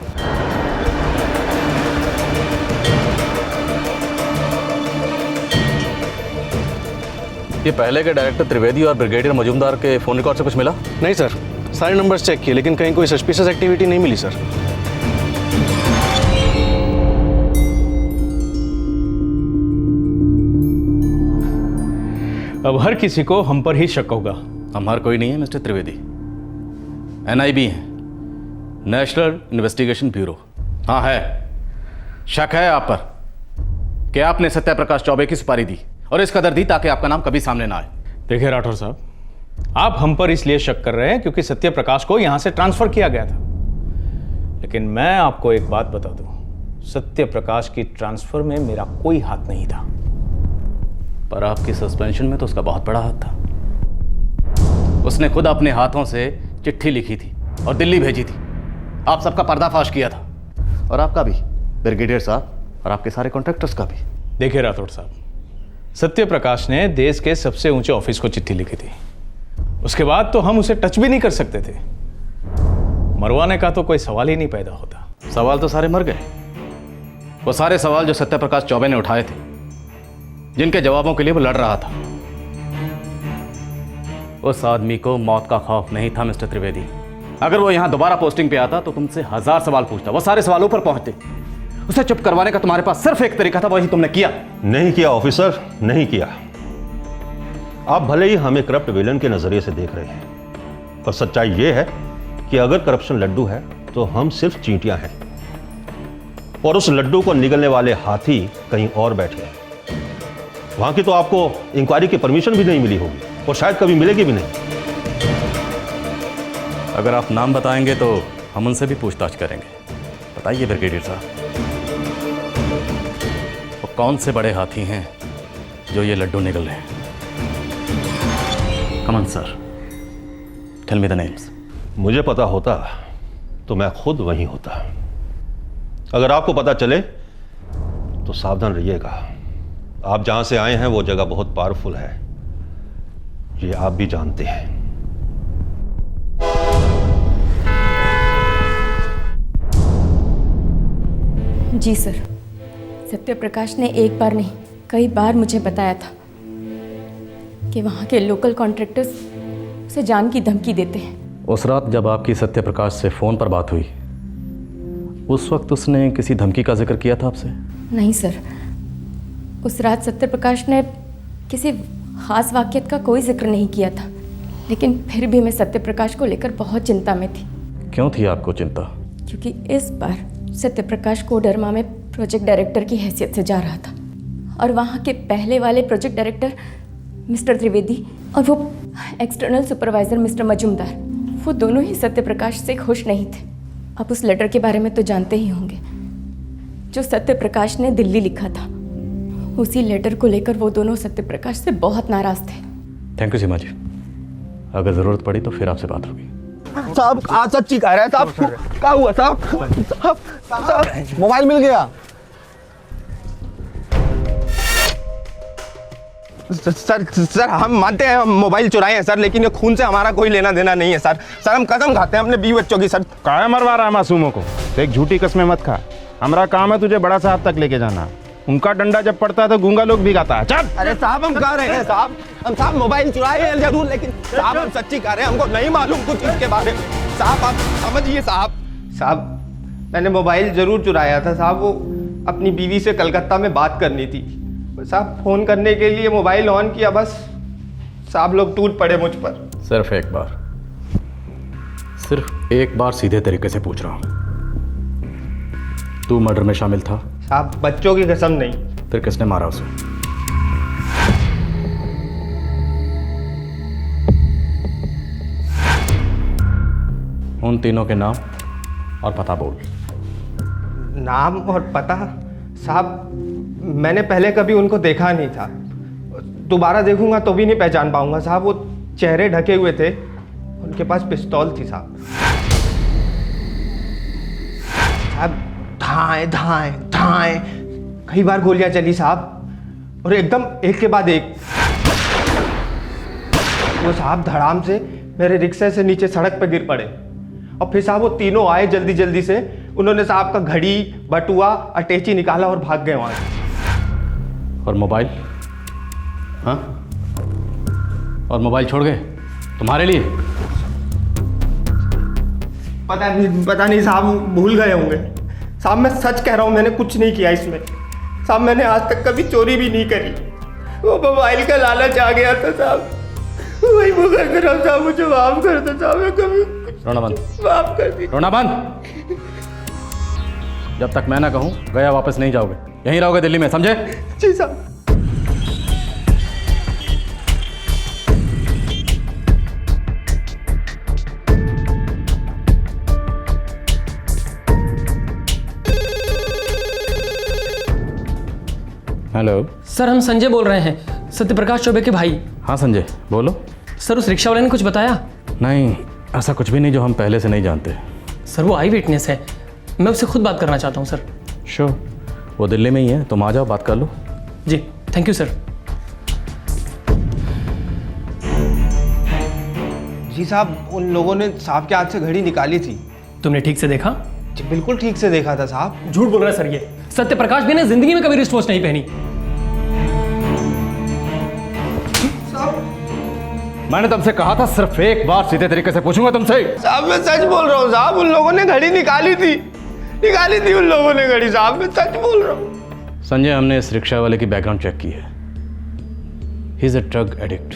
ये पहले के डायरेक्टर त्रिवेदी और ब्रिगेडियर मजूमदार के फ़ोन रिकॉर्ड से कुछ मिला? नहीं सर, सारे नंबर्स चेक किए लेकिन कहीं कोई सस्पिशियस एक्टिविटी नहीं मिली सर। अब हर किसी को हम पर ही शक होगा। हम हर कोई नहीं है मिस्टर त्रिवेदी, NIB है, नेशनल इन्वेस्टिगेशन ब्यूरो। हाँ है, शक है आप पर कि आपने सत्यप्रकाश चौबे की सुपारी दी और इस कदर दी ताकि आपका नाम कभी सामने ना आए। देखिए राठौर साहब, आप हम पर इसलिए शक कर रहे हैं क्योंकि सत्यप्रकाश को यहां से ट्रांसफर किया गया था, लेकिन मैं आपको एक बात बता दूं, सत्यप्रकाश की ट्रांसफर में मेरा कोई हाथ नहीं था। पर आपकी सस्पेंशन में तो उसका बहुत बड़ा हाथ था। उसने खुद अपने हाथों से चिट्ठी लिखी थी और दिल्ली भेजी थी। आप सबका पर्दाफाश किया था, और आपका भी, ब्रिगेडियर साहब, और आपके सारे कॉन्ट्रैक्टर्स का भी। देखिए राठौर साहब, सत्यप्रकाश ने देश के सबसे ऊंचे ऑफिस को चिट्ठी लिखी थी। उसके बाद तो हम उसे टच भी नहीं कर सकते थे। मरवाने का तो कोई सवाल ही नहीं पैदा होता। सवाल तो सारे मर गए। वो सारे सवाल जो सत्यप्रकाश चौबे ने उठाए थे, जिनके जवाबों के लिए वो लड़ रहा था, उस आदमी को मौत का खौफ नहीं था मिस्टर त्रिवेदी। अगर वो यहां दोबारा पोस्टिंग पे आता तो तुमसे 1000 सवाल पूछता, वो सारे सवालों पर पहुंचते। उसे चुप करवाने का तुम्हारे पास सिर्फ एक तरीका था, वही तुमने किया। नहीं किया ऑफिसर, नहीं किया। आप भले ही हमें करप्ट विलन के नजरिए से देख रहे हैं, पर सच्चाई यह है कि अगर करप्शन लड्डू है तो हम सिर्फ चींटियां हैं, और उस लड्डू को निगलने वाले हाथी कहीं और बैठे हैं। वहां की तो आपको इंक्वायरी की परमिशन भी नहीं मिली होगी, और शायद कभी मिलेगी भी नहीं। अगर आप नाम बताएंगे तो हम उनसे भी पूछताछ करेंगे। बताइए ब्रिगेडियर साहब, वो कौन से बड़े हाथी हैं जो ये लड्डू निगल रहे हैं? Come on sir, tell me the names. मुझे पता होता तो मैं खुद वहीं होता। अगर आपको पता चले तो सावधान रहिएगा। आप जहां से आए हैं वो जगह बहुत पावरफुल है, ये आप भी जानते हैं। जी सर, सत्यप्रकाश ने एक बार नहीं कई बार मुझे बताया था कि वहाँ के लोकल कॉन्ट्रैक्टर्स उसे जान की धमकी देते हैं। उस रात जब आपकी सत्यप्रकाश से फ़ोन पर बात हुई, उस वक्त उसने किसी धमकी का जिक्र किया था आपसे? नहीं सर, उस रात सत्यप्रकाश ने किसी खास वाक़ियत का कोई जिक्र नहीं किया था, लेकिन फिर भी मैं सत्यप्रकाश को लेकर बहुत चिंता में थी। क्यों थी आपको चिंता? क्योंकि इस बार सत्यप्रकाश कोडरमा में प्रोजेक्ट डायरेक्टर की हैसियत से जा रहा था, और वहाँ के पहले वाले प्रोजेक्ट डायरेक्टर मिस्टर त्रिवेदी और वो एक्सटर्नल सुपरवाइज़र मिस्टर मजूमदार, वो दोनों ही सत्यप्रकाश से खुश नहीं थे। आप उस लेटर के बारे में तो जानते ही होंगे जो सत्यप्रकाश ने दिल्ली लिखा था। उसी लेटर को लेकर वो दोनों सत्यप्रकाश से बहुत नाराज थे। थैंक यू सीमा जी, अगर ज़रूरत पड़ी तो फिर आपसे बात होगी। साहब आज सब चीज कह रहे हैं साहब, क्या हुआ साहब? साहब मोबाइल मिल गया। सर हम मानते हैं हम मोबाइल चुराए हैं सर, लेकिन ये खून से हमारा कोई लेना देना नहीं है सर। सर हम कसम खाते हैं अपने बीवी बच्चों की सर। काहे मरवा रहा है मासूमों को? एक झूठी कसमें मत खा। हमारा काम है तुझे बड़ा साहब तक लेके जाना। उनका डंडा जब पड़ता है तो गूंगा लोग भी गाता है। चल। अरे साहब हम कह रहे हैं साहब, हम साहब मोबाइल चुराए हैं जरूर, लेकिन साहब हम सच्ची कह रहे हैं, हमको नहीं मालूम कुछ इसके बारे में। साहब आप समझिए साहब। साहब मैंने मोबाइल जरूर चुराया था साहब, वो अपनी बीवी से कलकत्ता में बात करनी थी साहब। फोन करने के लिए मोबाइल ऑन किया, बस साहब लोग टूट पड़े मुझ पर। सिर्फ एक बार सीधे तरीके से पूछ रहा हूं, तू मर्डर में शामिल था? साहब बच्चों की कसम नहीं। फिर किसने मारा उसे? उन तीनों के नाम और पता बोल। नाम और पता साहब मैंने पहले कभी उनको देखा नहीं था, दोबारा देखूंगा तो भी नहीं पहचान पाऊंगा साहब। वो चेहरे ढके हुए थे, उनके पास पिस्तौल थी साहब। साहब धाए धाए धाए कई बार गोलियां चली साहब, और एकदम एक के बाद एक। वो साहब धड़ाम से मेरे रिक्शे से नीचे सड़क पे गिर पड़े, और फिर साहब वो तीनों आए जल्दी जल्दी से। उन्होंने साहब का घड़ी, बटुआ, अटैची निकाला और भाग गए वहां से। और मोबाइल? हाँ, और मोबाइल छोड़ गए तुम्हारे लिए? पता नहीं साहब, भूल गए होंगे साहब। मैं सच कह रहा हूँ, मैंने कुछ नहीं किया इसमें साहब। मैंने आज तक कभी चोरी भी नहीं करी। वो मोबाइल का लालच आ गया था साहब, वही वो कर रहा साहब। मुझे माफ कर दो साहब, मैं कभी रोना बंद, माफ कर दी। रोना बंद। जब तक मैं ना कहूं गया वापस नहीं जाओगे, यहीं रहोगे दिल्ली में, समझे? जी साहब। हेलो सर, हम संजय बोल रहे हैं, सत्यप्रकाश चौबे के भाई। हाँ संजय बोलो। सर उस रिक्शा वाले ने कुछ बताया? नहीं, ऐसा कुछ भी नहीं जो हम पहले से नहीं जानते। सर वो आई विटनेस है, मैं उससे खुद बात करना चाहता हूँ सर। श्योर, वो दिल्ली में ही है, तुम आ जाओ बात कर लो। जी थैंक यू सर। जी साहब, उन लोगों ने साहब के हाथ से घड़ी निकाली थी। तुमने ठीक से देखा? जी बिल्कुल ठीक से देखा था साहब। झूठ बोल रहा है सर ये। सत्यप्रकाश भी ने जिंदगी में कभी रिस्ट वॉच नहीं पहनी। मैंने तुमसे कहा था सिर्फ एक बार सीधे तरीके से पूछूंगा तुमसे। साहब मैं सच बोल रहा हूँ साहब, उन लोगों ने घड़ी निकाली थी उन लोगों ने घड़ी साहब, मैं सच बोल रहा हूँ। संजय, हमने इस रिक्शा वाले की बैकग्राउंड चेक की है। He is a drug addict.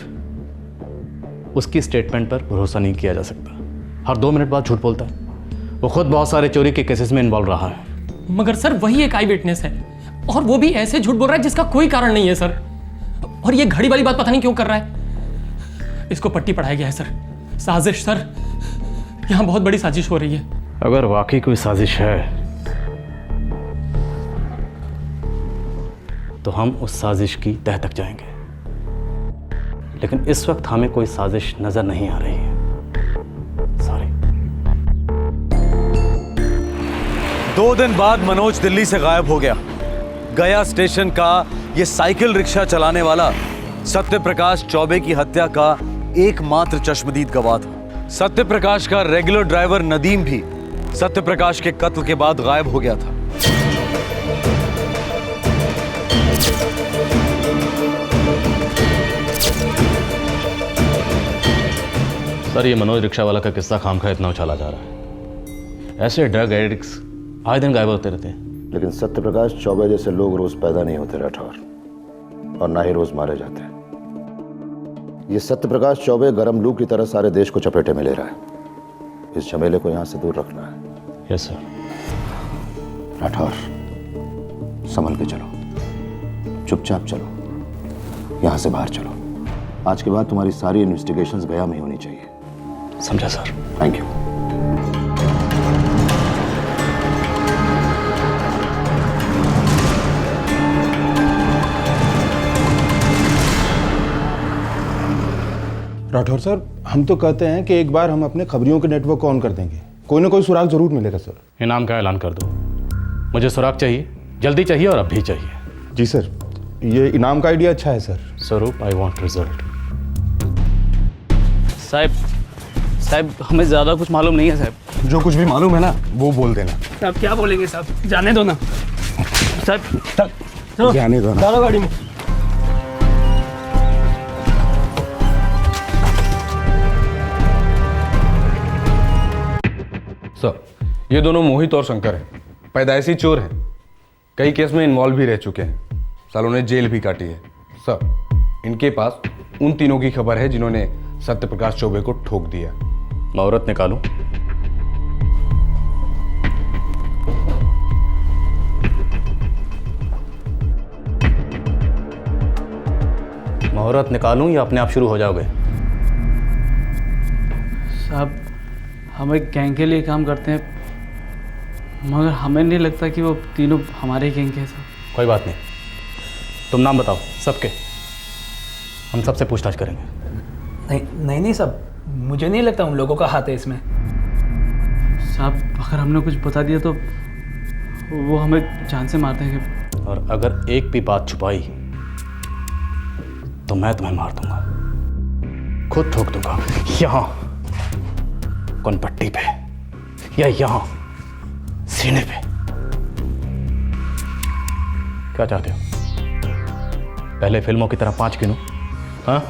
उसकी स्टेटमेंट पर भरोसा नहीं किया जा सकता, हर 2 मिनट बाद झूठ बोलता है। वो खुद बहुत सारे चोरी के केसेस में इन्वॉल्व रहा है। मगर सर वही एक आई विटनेस है, और वो भी ऐसे झूठ बोल रहा है जिसका कोई कारण नहीं है सर। और ये घड़ी वाली बात पता नहीं क्यों कर रहा है। इसको पट्टी पढ़ाया गया है सर। साजिश सर, यहाँ बहुत बड़ी साजिश हो रही है। अगर वाकई कोई साजिश है तो हम उस साजिश की तह तक जाएंगे, लेकिन इस वक्त हमें कोई साजिश नजर नहीं आ रही है। सॉरी। 2 दिन बाद मनोज दिल्ली से गायब हो गया। गया स्टेशन का ये साइकिल रिक्शा चलाने वाला सत्यप्रकाश चौबे की हत्या का एकमात्र चश्मदीद गवाह था। सत्यप्रकाश का रेगुलर ड्राइवर नदीम भी सत्यप्रकाश के कत्ल के बाद गायब हो गया था। सर, ये मनोज रिक्शा वाला का किस्सा खामखा इतना उछाला जा रहा है। ऐसे ड्रग एडिक्ट्स आए दिन गायब होते रहते हैं। लेकिन सत्यप्रकाश चौबे जैसे लोग रोज पैदा नहीं होते राठौर, और ना ही रोज मारे जाते हैं। ये सत्यप्रकाश चौबे गरम लू की तरह सारे देश को चपेटे में ले रहा है। इस झमेले को यहां से दूर रखना है। Yes sir. राठौर, संभल के चलो, चुपचाप चलो, यहां से बाहर चलो। आज के बाद तुम्हारी सारी इन्वेस्टिगेशंस गया में होनी चाहिए। समझा sir. Thank you. Rathore sir, हम तो कहते हैं कि एक बार हम अपने खबरियों के नेटवर्क को ऑन कर देंगे, कोई ना कोई सुराग जरूर मिलेगा सर। इनाम का ऐलान कर दो। मुझे सुराग चाहिए, जल्दी चाहिए और अब भी चाहिए। जी सर। ये इनाम का आइडिया अच्छा है सर। स्वरूप, आई वांट रिजल्ट। साहब हमें ज़्यादा कुछ मालूम नहीं है साहब। जो कुछ भी मालूम है ना वो बोल देना। साहब क्या बोलेंगे साहब, जाने दो ना साहब। जाने दो ना। चलो गाड़ी में। सर, ये दोनों मोहित और शंकर हैं, पैदाइशी चोर हैं, कई केस में इन्वॉल्व भी रह चुके हैं, सालों ने जेल भी काटी है। सर, इनके पास उन तीनों की खबर है जिन्होंने सत्य प्रकाश चौबे को ठोक दिया। मुहूर्त निकालो। मुहूर्त निकालूं या अपने आप शुरू हो जाओगे? साहब हम एक गैंग के लिए काम करते हैं, मगर हमें नहीं लगता कि वो तीनों हमारे गैंग के हैं साहब। कोई बात नहीं, तुम नाम बताओ सबके, हम सबसे पूछताछ करेंगे। नहीं साहब, मुझे नहीं लगता उन लोगों का हाथ है इसमें। साहब अगर हमने कुछ बता दिया तो वो हमें जान से मार देंगे। और अगर एक भी बात छुपाई तो मैं तुम्हें मार दूंगा, खुद ठोक दूंगा, यहां कनपट्टी पे या यहां सीने पे। क्या चाहते हो? पहले फिल्मों की तरह 5 गिनूं? हाँ?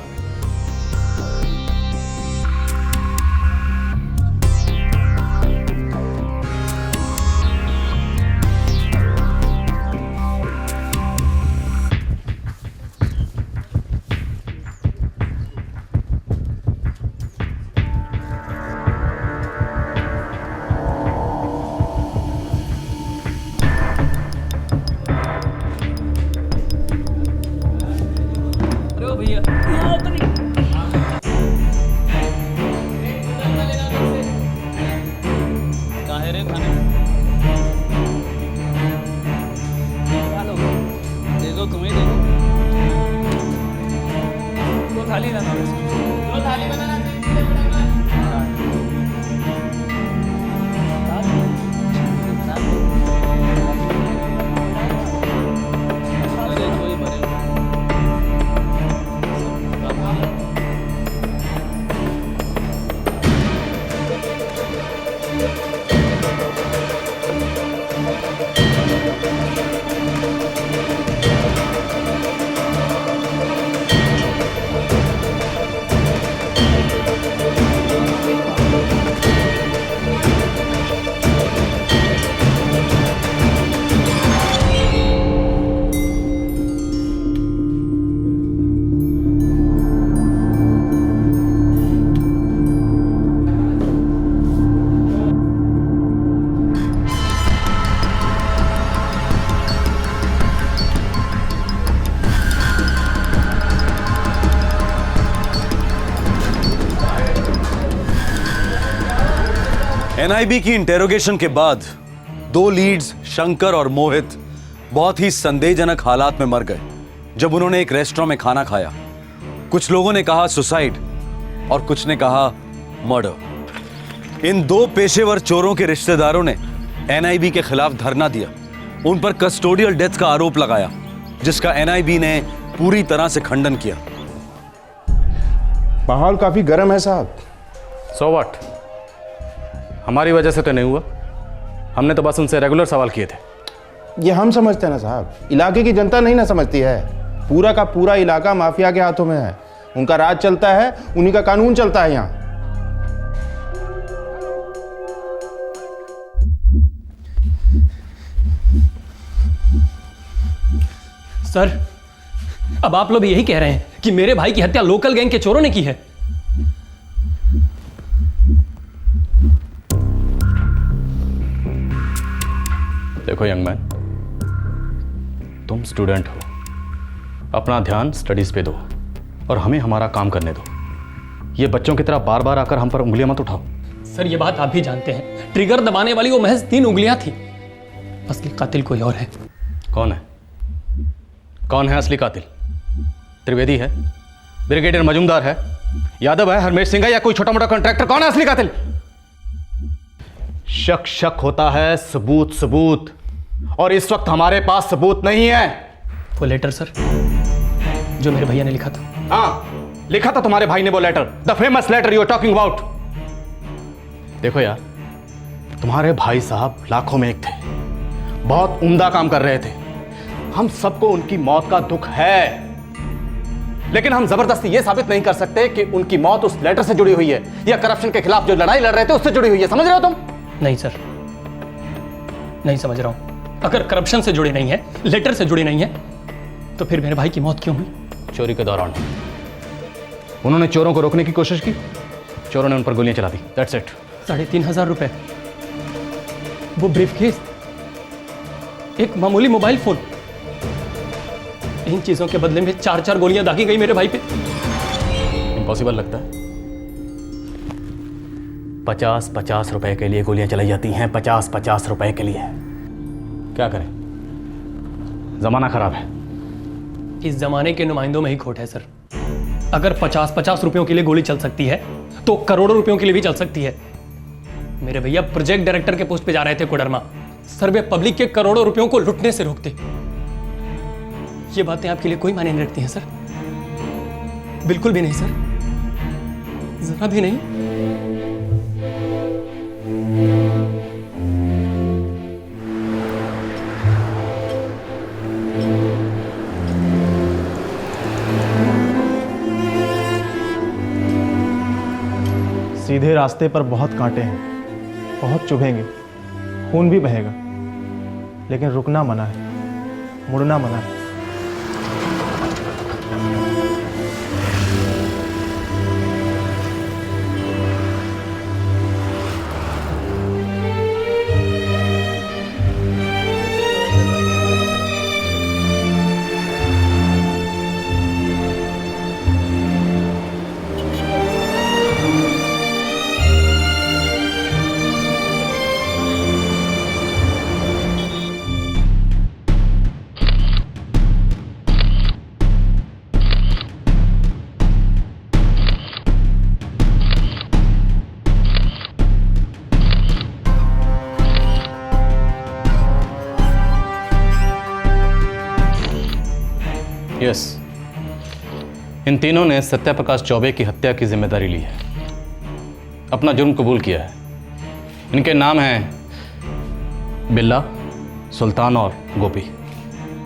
एनआईबी की इंटेरोगेशन के बाद 2 लीड्स शंकर और मोहित बहुत ही संदेहजनक हालात में मर गए जब उन्होंने एक रेस्टोरेंट में खाना खाया। कुछ लोगों ने कहा सुसाइड और कुछ ने कहा मर्डर। इन 2 पेशेवर चोरों के रिश्तेदारों ने एनआईबी के खिलाफ धरना दिया, उन पर कस्टोडियल डेथ का आरोप लगाया, जिसका एनआईबी ने पूरी तरह से खंडन किया। माहौल काफी गर्म है साहब। So what? हमारी वजह से तो नहीं हुआ, हमने तो बस उनसे रेगुलर सवाल किए थे। ये हम समझते हैं ना साहब, इलाके की जनता नहीं ना समझती है। पूरा का पूरा इलाका माफिया के हाथों में है, उनका राज चलता है, उन्हीं का कानून चलता है यहाँ। सर अब आप लोग यही कह रहे हैं कि मेरे भाई की हत्या लोकल गैंग के चोरों ने की है? देखो यंग मैन, तुम स्टूडेंट हो, अपना ध्यान स्टडीज पे दो और हमें हमारा काम करने दो। ये बच्चों की तरह बार बार आकर हम पर उंगलियां मत उठाओ। सर ये बात आप भी जानते हैं, ट्रिगर दबाने वाली वो महज 3 उंगलियां थी, असली कातिल कोई और है। कौन है? कौन है असली कातिल? त्रिवेदी है, ब्रिगेडियर मजूमदार है, यादव है, हरमेश सिंह है, या कोई छोटा मोटा कॉन्ट्रैक्टर? कौन है असली कातिल? शक शक होता है, सबूत सबूत, और इस वक्त हमारे पास सबूत नहीं है। वो लेटर सर जो मेरे भैया ने लिखा था। हाँ, लिखा था तुम्हारे भाई ने वो letter, the famous letter you are talking about. देखो यार, तुम्हारे भाई साहब लाखों में एक थे, बहुत उम्दा काम कर रहे थे। हम सबको उनकी मौत का दुख है, लेकिन हम जबरदस्ती ये साबित नहीं कर सकते कि उनकी मौत उस लेटर से जुड़ी हुई है या करप्शन के खिलाफ जो लड़ाई लड़ रहे थे उससे जुड़ी हुई है। समझ रहे हो तुम? नहीं सर, नहीं समझ रहा हूं। अगर करप्शन से जुड़ी नहीं है, लेटर से जुड़ी नहीं है, तो फिर मेरे भाई की मौत क्यों हुई? चोरी के दौरान उन्होंने चोरों को रोकने की कोशिश की, चोरों ने उन पर गोलियां चला दी। That's it. 3,500 रुपए, वो ब्रीफकेस, एक मामूली मोबाइल फोन, इन चीजों के बदले में 4 गोलियां दागी गई मेरे भाई पे। इम्पॉसिबल लगता है? 50 रुपए के लिए गोलियां चलाई जाती हैं, 50 रुपए के लिए। क्या करें, जमाना खराब है। इस जमाने के नुमाइंदों में ही खोट है सर। अगर 50 रुपयों के लिए गोली चल सकती है तो करोड़ों रुपयों के लिए भी चल सकती है। मेरे भैया प्रोजेक्ट डायरेक्टर के पोस्ट पे जा रहे थे कोडरमा, सर वे पब्लिक के करोड़ों रुपयों को लुटने से रोकते। ये बातें आपके लिए कोई मायने नहीं रखती हैं सर? बिल्कुल भी नहीं सर, जरा भी नहीं। सीधे रास्ते पर बहुत कांटे हैं, बहुत चुभेंगे, खून भी बहेगा, लेकिन रुकना मना है, मुड़ना मना है। यस, इन तीनों ने सत्यप्रकाश चौबे की हत्या की जिम्मेदारी ली है, अपना जुर्म कबूल किया है। इनके नाम हैं बिल्ला, सुल्तान और गोपी।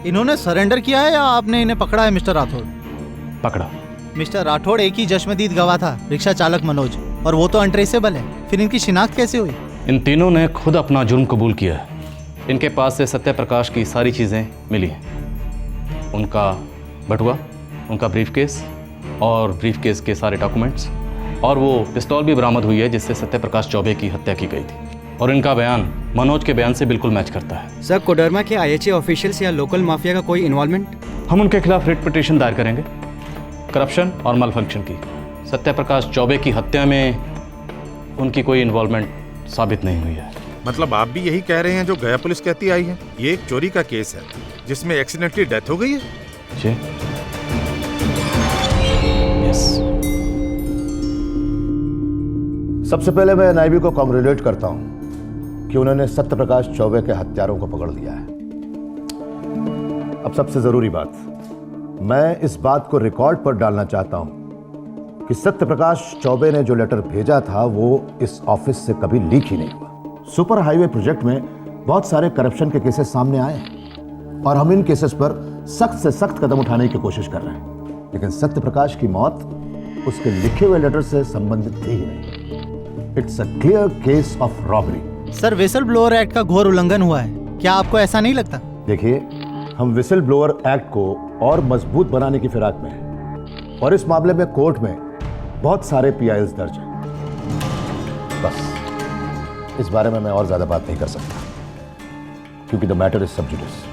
इन्होंने सरेंडर किया है या आपने इन्हें पकड़ा है मिस्टर राठौड़? पकड़ा। मिस्टर राठौड़ एक ही जश्मदीद गवाह था, रिक्शा चालक मनोज, और वो तो अनट्रेसेबल है। फिर इनकी शिनाख्त कैसे हुई? इन तीनों ने खुद अपना जुर्म कबूल किया है। इनके पास से सत्यप्रकाश की सारी चीज़ें मिली हैं, उनका बटुआ, उनका ब्रीफकेस और ब्रीफकेस के सारे डॉक्यूमेंट्स, और वो पिस्तौल भी बरामद हुई है जिससे सत्यप्रकाश चौबे की हत्या की गई थी। और इनका बयान मनोज के बयान से बिल्कुल मैच करता है। सर, कोडरमा के IHA ऑफिशियल्स या लोकल माफिया का कोई इन्वॉल्वमेंट? हम उनके खिलाफ रिट पिटीशन दायर करेंगे, करप्शन और मालफंक्शन की। सत्यप्रकाश चौबे की हत्या में उनकी कोई इन्वॉल्वमेंट साबित नहीं हुई है। मतलब आप भी यही कह रहे हैं जो गया पुलिस कहती आई है? ये एक चोरी का केस है जिसमें एक्सीडेंटली डेथ हो गई है? जी। यस। सबसे पहले मैं NIB को कांग्रेचुलेट करता हूं कि उन्होंने सत्यप्रकाश चौबे के हत्यारों को पकड़ लिया है। अब सबसे जरूरी बात, मैं इस बात को रिकॉर्ड पर डालना चाहता हूं कि सत्यप्रकाश चौबे ने जो लेटर भेजा था वो इस ऑफिस से कभी लीक ही नहीं हुआ। सुपर हाईवे प्रोजेक्ट में बहुत सारे करप्शन के केसेस सामने आए हैं और हम इन केसेस पर सख्त से सख्त कदम उठाने की कोशिश कर रहे हैं, लेकिन सत्यप्रकाश की मौत उसके लिखे हुए लेटर से संबंधित थी ही नहीं। It's a clear case of robbery. Sir, whistle blower act का घोर उल्लंघन हुआ है, क्या आपको ऐसा नहीं लगता? देखिए, हम विसल ब्लोअर एक्ट को और मजबूत बनाने की फिराक में हैं और इस मामले में कोर्ट में बहुत सारे PILs दर्ज हैं। बस इस बारे में मैं और ज्यादा बात नहीं कर सकता क्योंकि द मैटर इज सब जुडिस।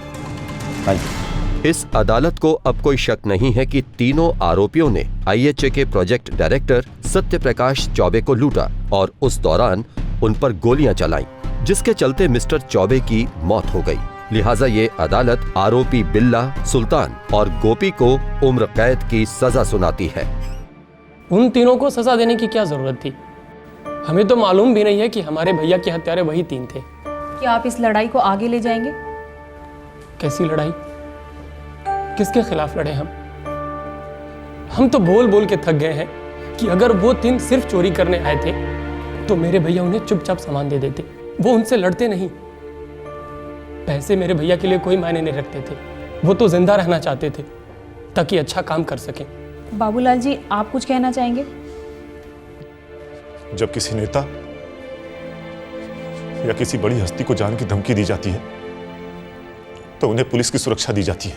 Thank you. इस अदालत को अब कोई शक नहीं है कि तीनों आरोपियों ने IHA के प्रोजेक्ट डायरेक्टर सत्यप्रकाश चौबे को लूटा और उस दौरान उन पर गोलियां चलाईं, जिसके चलते मिस्टर चौबे की मौत हो गई। लिहाजा ये अदालत आरोपी बिल्ला, सुल्तान और गोपी को उम्र कैद की सजा सुनाती है। उन तीनों को सजा देने की क्या जरूरत थी? हमें तो मालूम भी नहीं है कि हमारे भैया के हत्यारे वही 3 थे। क्या आप इस लड़ाई को आगे ले जाएंगे? कैसी लड़ाई? किसके खिलाफ लड़े हम तो बोल बोल के थक गए हैं कि अगर वो 3 सिर्फ चोरी करने आए थे तो मेरे भैया उन्हें चुपचाप सामान दे देते, वो उनसे लड़ते नहीं। पैसे मेरे भैया के लिए कोई मायने नहीं रखते थे, वो तो जिंदा रहना चाहते थे ताकि अच्छा काम कर सकें। बाबूलाल जी, आप कुछ कहना चाहेंगे? जब किसी नेता या किसी बड़ी हस्ती को जान की धमकी दी जाती है तो उन्हें पुलिस की सुरक्षा दी जाती है।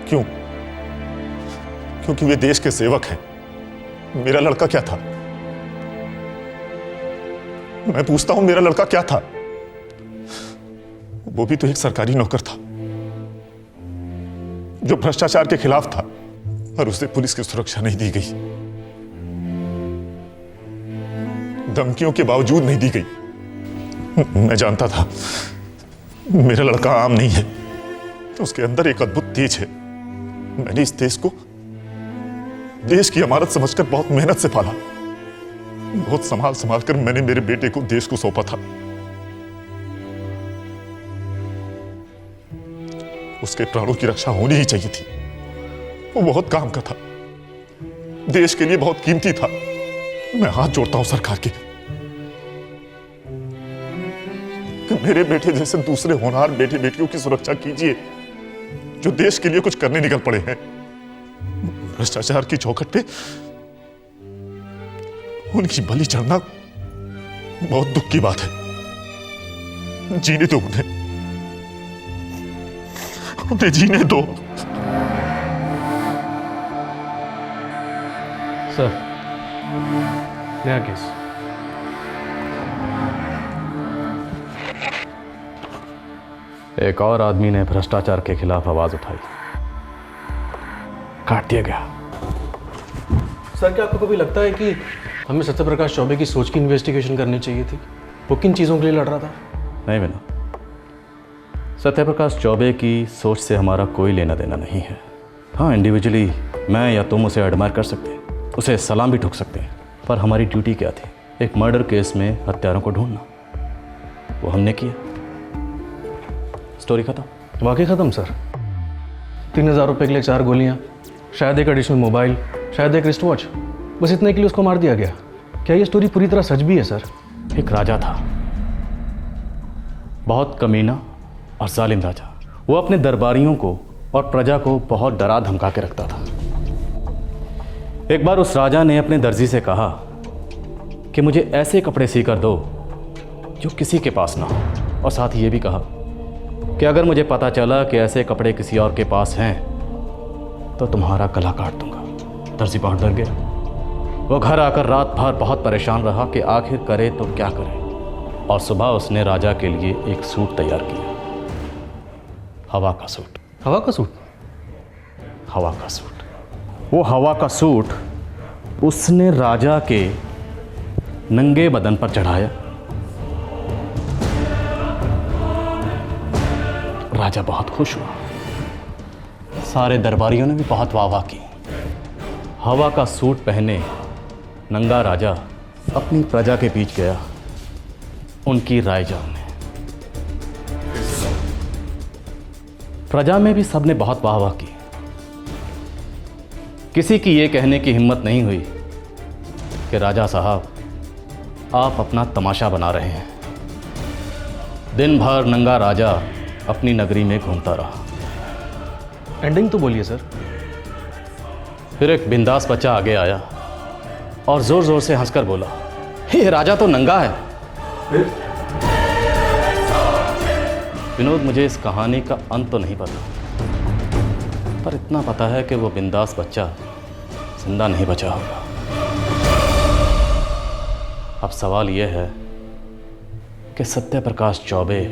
क्यों? क्योंकि वे देश के सेवक हैं। मेरा लड़का क्या था? मैं पूछता हूं, मेरा लड़का क्या था? वो भी तो एक सरकारी नौकर था जो भ्रष्टाचार के खिलाफ था, और उसे पुलिस की सुरक्षा नहीं दी गई, धमकियों के बावजूद नहीं दी गई। मैं जानता था मेरा लड़का आम नहीं है, तो उसके अंदर एक अद्भुत तेज है। मैंने इस तेज को देश की अमानत समझकर बहुत मेहनत से पाला। बहुत संभाल संभाल कर मैंने मेरे बेटे को देश को सौंपा था। उसके प्राणों की रक्षा होनी ही चाहिए थी। वो बहुत काम का था, देश के लिए बहुत कीमती था। मैं हाथ जोड़ता हूं सरकार के कि मेरे बेटे जैसे दूसरे होनहार बेटे बेटियों की सुरक्षा कीजिए जो देश के लिए कुछ करने निकल पड़े हैं। भ्रष्टाचार की चौखट पे उनकी बलि चढ़ना बहुत दुख की बात है। जीने दो उन्हें जीने दो। सर, नया केस। एक और आदमी ने भ्रष्टाचार के खिलाफ आवाज उठाई, काट दिया गया। सर, क्या आपको कभी लगता है कि हमें सत्यप्रकाश चौबे की सोच की इन्वेस्टिगेशन करनी चाहिए थी? वो किन चीज़ों के लिए लड़ रहा था? नहीं विनोद, सत्यप्रकाश चौबे की सोच से हमारा कोई लेना देना नहीं है। हाँ, इंडिविजुअली मैं या तुम उसे एडमायर कर सकते हैं, उसे सलाम भी ठुक सकते हैं, पर हमारी ड्यूटी क्या थी? एक मर्डर केस में हत्यारों को ढूंढना। वो हमने किया। स्टोरी खत्म। वाकई ख़त्म सर। 3000 रुपये के लिए 4 गोलियाँ, शायद एक एडिशनल मोबाइल, शायद एक रिस्ट वॉच, बस इतने के लिए उसको मार दिया गया। क्या ये स्टोरी पूरी तरह सच भी है सर? एक राजा था, बहुत कमीना और जालिम राजा। वो अपने दरबारियों को और प्रजा को बहुत डरा धमका के रखता था। एक बार उस राजा ने अपने दर्जी से कहा कि मुझे ऐसे कपड़े सीकर दो जो किसी के पास ना हो, और साथ ही ये भी कहा कि अगर मुझे पता चला कि ऐसे कपड़े किसी और के पास हैं तो तुम्हारा गला काट दूंगा। दर्जी बहुत डर गया। वो घर आकर रात भर बहुत परेशान रहा कि आखिर करे तो क्या करे, और सुबह उसने राजा के लिए एक सूट तैयार किया। हवा का सूट। हवा का सूट? हवा का सूट। वो हवा का सूट उसने राजा के नंगे बदन पर चढ़ाया। राजा बहुत खुश हुआ। सारे दरबारियों ने भी बहुत वाह वाह की। हवा का सूट पहने नंगा राजा अपनी प्रजा के बीच गया, उनकी राय जानने। प्रजा में भी सबने बहुत वाह वाह की। किसी की ये कहने की हिम्मत नहीं हुई कि राजा साहब, आप अपना तमाशा बना रहे हैं। दिन भर नंगा राजा अपनी नगरी में घूमता रहा। एंडिंग तो बोलिए सर। फिर एक बिंदास बच्चा आगे आया और जोर जोर से हंसकर बोला, ये राजा तो नंगा है। विनोद, मुझे इस कहानी का अंत तो नहीं पता, पर इतना पता है कि वो बिंदास बच्चा जिंदा नहीं बचा होगा। अब सवाल यह है कि सत्यप्रकाश चौबे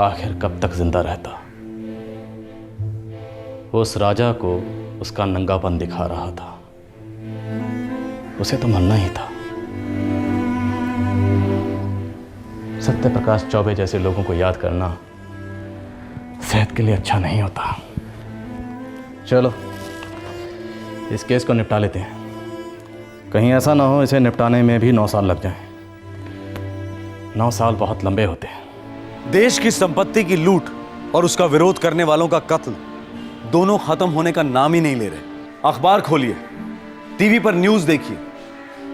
आखिर कब तक जिंदा रहता। उस राजा को उसका नंगापन दिखा रहा था, उसे तो मरना ही था। सत्यप्रकाश चौबे जैसे लोगों को याद करना सेहत के लिए अच्छा नहीं होता। चलो इस केस को निपटा लेते हैं, कहीं ऐसा ना हो इसे निपटाने में भी 9 साल लग जाएं। 9 साल बहुत लंबे होते हैं। देश की संपत्ति की लूट और उसका विरोध करने वालों का कत्ल दोनों खत्म होने का नाम ही नहीं ले रहे। अखबार खोलिए, टीवी पर न्यूज देखिए,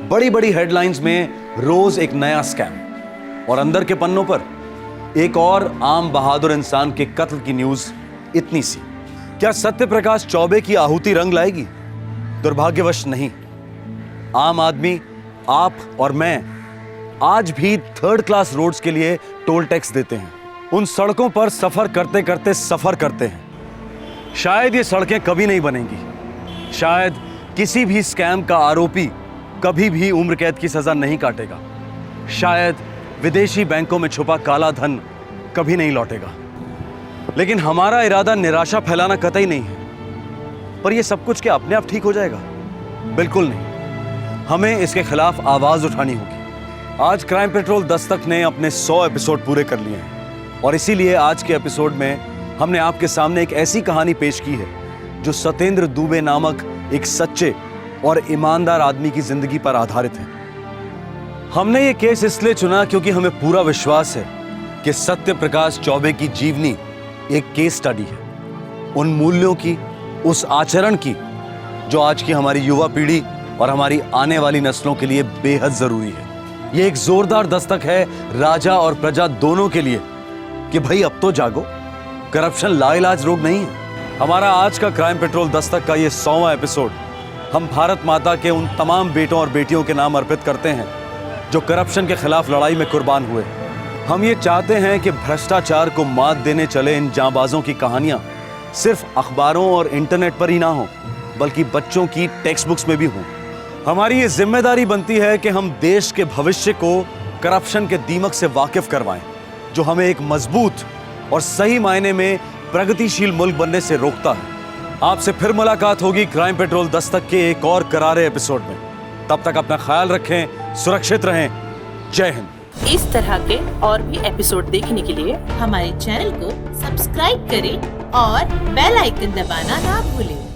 बड़ी बड़ी हेडलाइंस में रोज एक नया स्कैम और अंदर के पन्नों पर एक और आम बहादुर इंसान के कत्ल की न्यूज इतनी सी। क्या सत्य प्रकाश चौबे की आहुति रंग लाएगी? दुर्भाग्यवश नहीं। आम आदमी, आप और मैं आज भी 3rd क्लास रोड्स के लिए टोल टैक्स देते हैं। उन सड़कों पर सफर करते करते सफर करते हैं। शायद ये सड़कें कभी नहीं बनेंगी, शायद किसी भी स्कैम का आरोपी कभी भी उम्र कैद की सजा नहीं काटेगा, शायद विदेशी बैंकों में छुपा काला धन कभी नहीं लौटेगा। लेकिन हमारा इरादा निराशा फैलाना कतई नहीं है। पर यह सब कुछ क्या अपने आप ठीक हो जाएगा? बिल्कुल नहीं। हमें इसके खिलाफ आवाज उठानी होगी। आज क्राइम पेट्रोल दस्तक ने अपने 100 एपिसोड पूरे कर लिए हैं और इसीलिए आज के एपिसोड में हमने आपके सामने एक ऐसी कहानी पेश की है जो सत्येंद्र दुबे नामक एक सच्चे और ईमानदार आदमी की जिंदगी पर आधारित है। हमने ये केस इसलिए चुना क्योंकि हमें पूरा विश्वास है कि सत्य प्रकाश चौबे की जीवनी एक केस स्टडी है, उन मूल्यों की, उस आचरण की जो आज की हमारी युवा पीढ़ी और हमारी आने वाली नस्लों के लिए बेहद जरूरी है। ये एक जोरदार दस्तक है राजा और प्रजा दोनों के लिए कि भाई अब तो जागो, करप्शन लाइलाज रोग नहीं है। हमारा आज का क्राइम पेट्रोल दस्तक का ये 100वां एपिसोड हम भारत माता के उन तमाम बेटों और बेटियों के नाम अर्पित करते हैं जो करप्शन के खिलाफ लड़ाई में कुर्बान हुए। हम ये चाहते हैं कि भ्रष्टाचार को मात देने चले इन जांबाजों की कहानियां सिर्फ अखबारों और इंटरनेट पर ही ना हो, बल्कि बच्चों की टेक्स्ट बुक्स में भी हो। हमारी ये जिम्मेदारी बनती है कि हम देश के भविष्य को करप्शन के दीमक से वाकिफ करवाएं, जो हमें एक मजबूत और सही मायने में प्रगतिशील मुल्क बनने से रोकता है। आपसे फिर मुलाकात होगी क्राइम पेट्रोल दस्तक के एक और करारे एपिसोड में। तब तक अपना ख्याल रखें, सुरक्षित रहें। जय हिंद। इस तरह के और भी एपिसोड देखने के लिए हमारे चैनल को सब्सक्राइब करें और बेल आइकन दबाना ना भूलें।